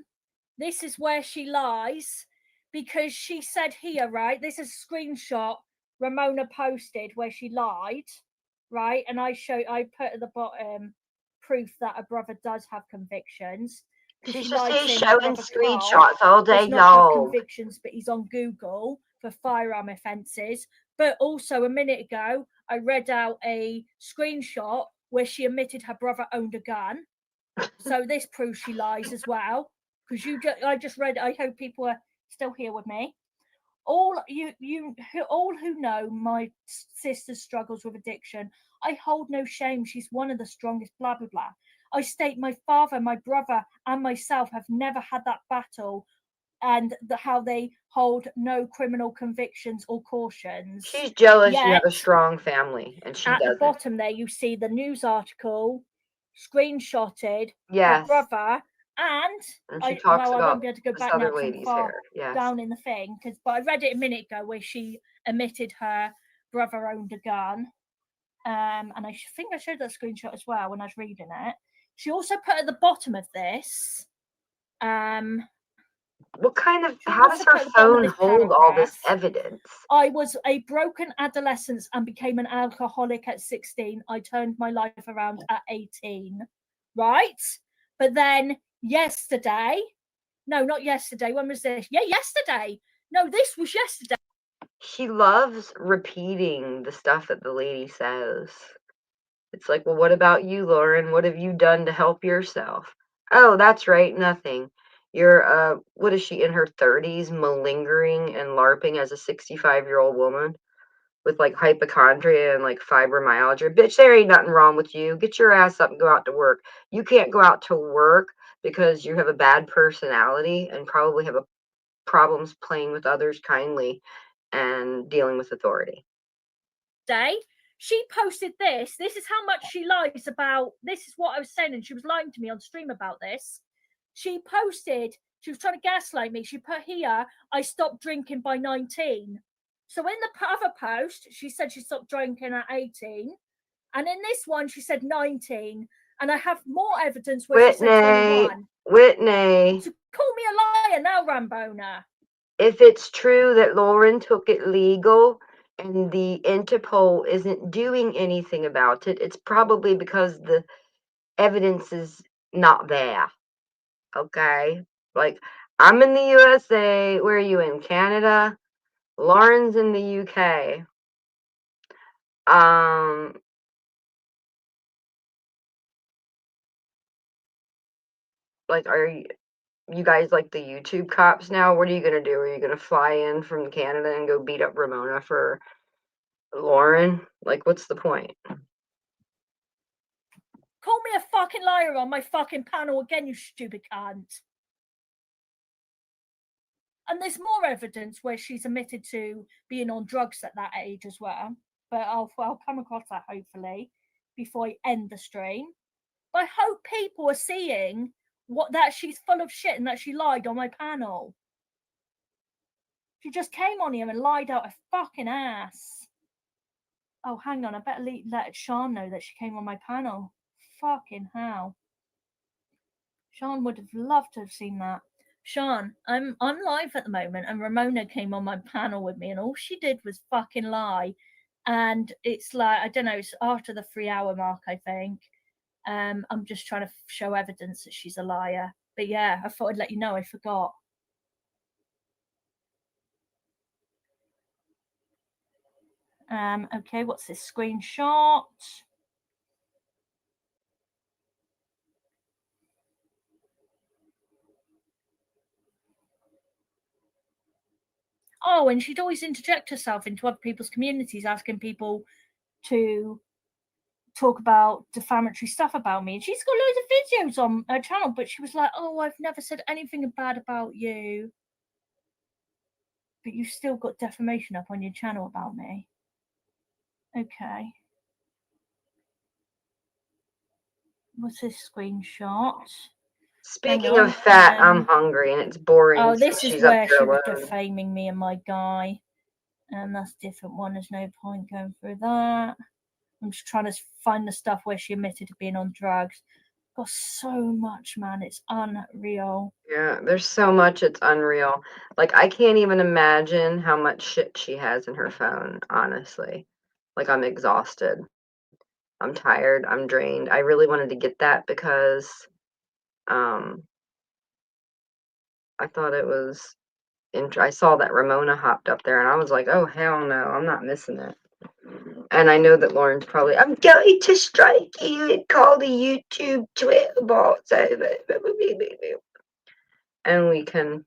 This is where she lies, because she said here, right? This is a screenshot Ramona posted where she lied, right? And I put at the bottom proof that her brother does have convictions. She's She just lied saying showing brother Carl screenshots all day does not have long. convictions, but he's on Google for firearm offences. But also a minute ago, I read out a screenshot where she admitted her brother owned a gun. So this proves she lies as well. Because I just read. I hope people are still here with me. All who know my sister's struggles with addiction, I hold no shame. She's one of the strongest. Blah blah blah. I state my father, my brother, and myself have never had that battle, and how they hold no criminal convictions or cautions. She's jealous you have a strong family, and she doesn't. At the bottom there, you see the news article, screenshotted. Yes. Her brother. And she talks about I won't be able to go back now lady's far hair. Yes. down in the thing, but I read it a minute ago where she admitted her brother owned a gun, and I think I showed that screenshot as well when I was reading it. She also put at the bottom of this, What kind of, She how wants does to her put at the bottom of phone this hold all this paragraph. evidence? I was a broken adolescent and became an alcoholic at 16. I turned my life around at 18. Right? But then yesterday, no, not yesterday. When was this? Yeah, yesterday. No, this was yesterday. She loves repeating the stuff that the lady says. It's like, well, what about you, Lauren? What have you done to help yourself? Oh, that's right, nothing. You're, what is she, in her 30s, malingering and LARPing as a 65-year-old woman with, like, hypochondria and, like, fibromyalgia? Bitch, there ain't nothing wrong with you. Get your ass up and go out to work. You can't go out to work because you have a bad personality and probably have problems playing with others kindly and dealing with authority. She posted this. This is how much she lies about. This is what I was saying, and she was lying to me on stream about this. She posted, she was trying to gaslight me. She put here, I stopped drinking by 19. So in the other post, she said she stopped drinking at 18. And in this one, she said 19. And I have more evidence where she said 21. Whitney. So call me a liar now, Rambona. If it's true that Lauren took it legal and the Interpol isn't doing anything about it, it's probably because the evidence is not there. Okay? Like, I'm in the USA. Where are you in? Canada? Lauren's in the UK. Like, are you guys like the YouTube cops now? What are you gonna do? Are you gonna fly in from Canada and go beat up Ramona for Lauren? Like, what's the point? Call me a fucking liar on my fucking panel again, you stupid cunt. And there's more evidence where she's admitted to being on drugs at that age as well. But I'll come across that hopefully before I end the stream. But I hope people are seeing that she's full of shit and that she lied on my panel. She just came on here and lied out her fucking ass. Oh, hang on, I better let Sean know that she came on my panel. Fucking hell. Sean would have loved to have seen that. Sean, I'm live at the moment, and Ramona came on my panel with me, and all she did was fucking lie. And it's like, I don't know, it's after the 3-hour mark, I think. I'm just trying to show evidence that she's a liar. But yeah, I thought I'd let you know. I forgot. Okay, what's this screenshot? Oh, and she'd always interject herself into other people's communities, asking people to talk about defamatory stuff about me. And she's got loads of videos on her channel, but she was like, oh, I've never said anything bad about you. But you've still got defamation up on your channel about me. Okay. What's this screenshot? Speaking of fat, I'm hungry and it's boring. Oh, this is where she was defaming me and my guy. And that's a different one. There's no point going through that. I'm just trying to find the stuff where she admitted to being on drugs. Got so much, man. It's unreal. Yeah, there's so much. It's unreal. Like, I can't even imagine how much shit she has in her phone, honestly. Like, I'm exhausted. I'm tired. I'm drained. I really wanted to get that because I thought it was I saw that Ramona hopped up there and I was like, oh, hell no, I'm not missing it. And I know that Lauren's probably, I'm going to strike you and call the YouTube Twitter bots over. And we can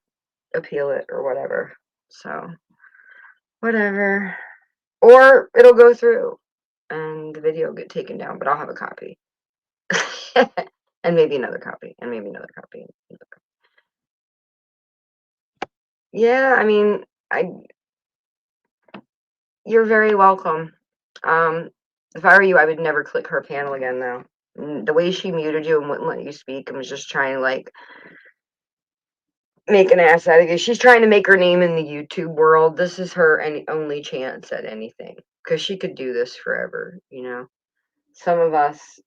appeal it or whatever. So, whatever. Or it'll go through and the video will get taken down, but I'll have a copy. And maybe another copy, and maybe another copy. Yeah, I mean, you're very welcome. If I were you, I would never click her panel again, though. The way she muted you and wouldn't let you speak and was just trying to, like, make an ass out of you. She's trying to make her name in the YouTube world. This is her only chance at anything, because she could do this forever, you know? Some of us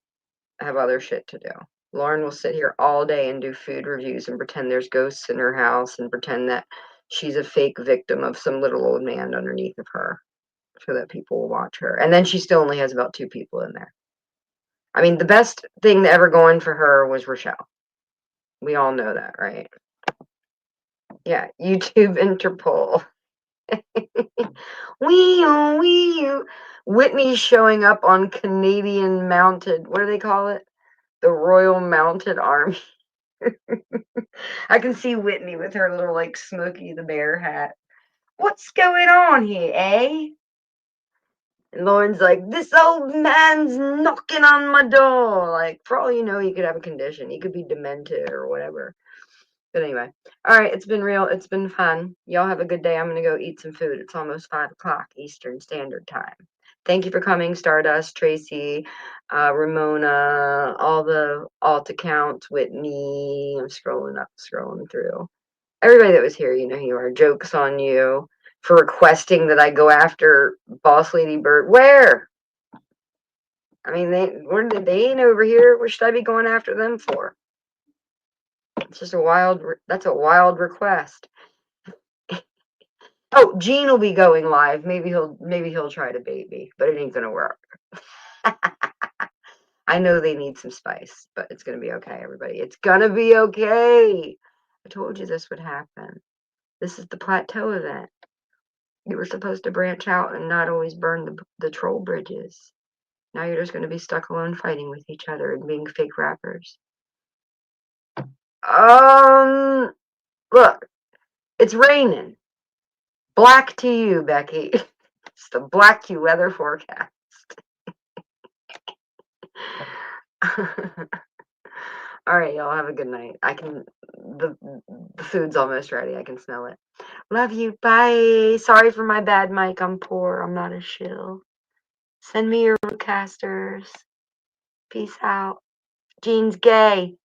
have other shit to do. Lauren will sit here all day and do food reviews and pretend there's ghosts in her house and pretend that she's a fake victim of some little old man underneath of her so that people will watch her. And then she still only has about 2 people in there. I mean, the best thing ever going for her was Rochelle. We all know that, right? Yeah, YouTube Interpol. Wee Whitney showing up on Canadian Mounted, what do they call it? The Royal Mounted Army. I can see Whitney with her little, like, Smokey the Bear hat. What's going on here, eh? And Lauren's like, this old man's knocking on my door. Like, for all you know, he could have a condition. He could be demented or whatever. But anyway, all right, it's been real. It's been fun. Y'all have a good day. I'm going to go eat some food. It's almost 5 o'clock Eastern Standard Time. Thank you for coming, Stardust, Tracy, Ramona, all the alt accounts, Whitney. I'm scrolling up, scrolling through. Everybody that was here, you know who you are. Jokes on you for requesting that I go after Boss Lady Bird. Where? I mean, they ain't over here. What should I be going after them for? It's just that's a wild request. Oh, Gene will be going live. Maybe he'll try to bait me, but it ain't gonna work. I know they need some spice, but it's gonna be okay, everybody. It's gonna be okay. I told you this would happen. This is the plateau event. You were supposed to branch out and not always burn the troll bridges. Now you're just gonna be stuck alone fighting with each other and being fake rappers. Look, it's raining. Black to you, Becky. It's the Black Q weather forecast. All right, y'all have a good night. The food's almost ready. I can smell it. Love you. Bye. Sorry for my bad mic. I'm poor. I'm not a shill. Send me your casters. Peace out. Gene's gay.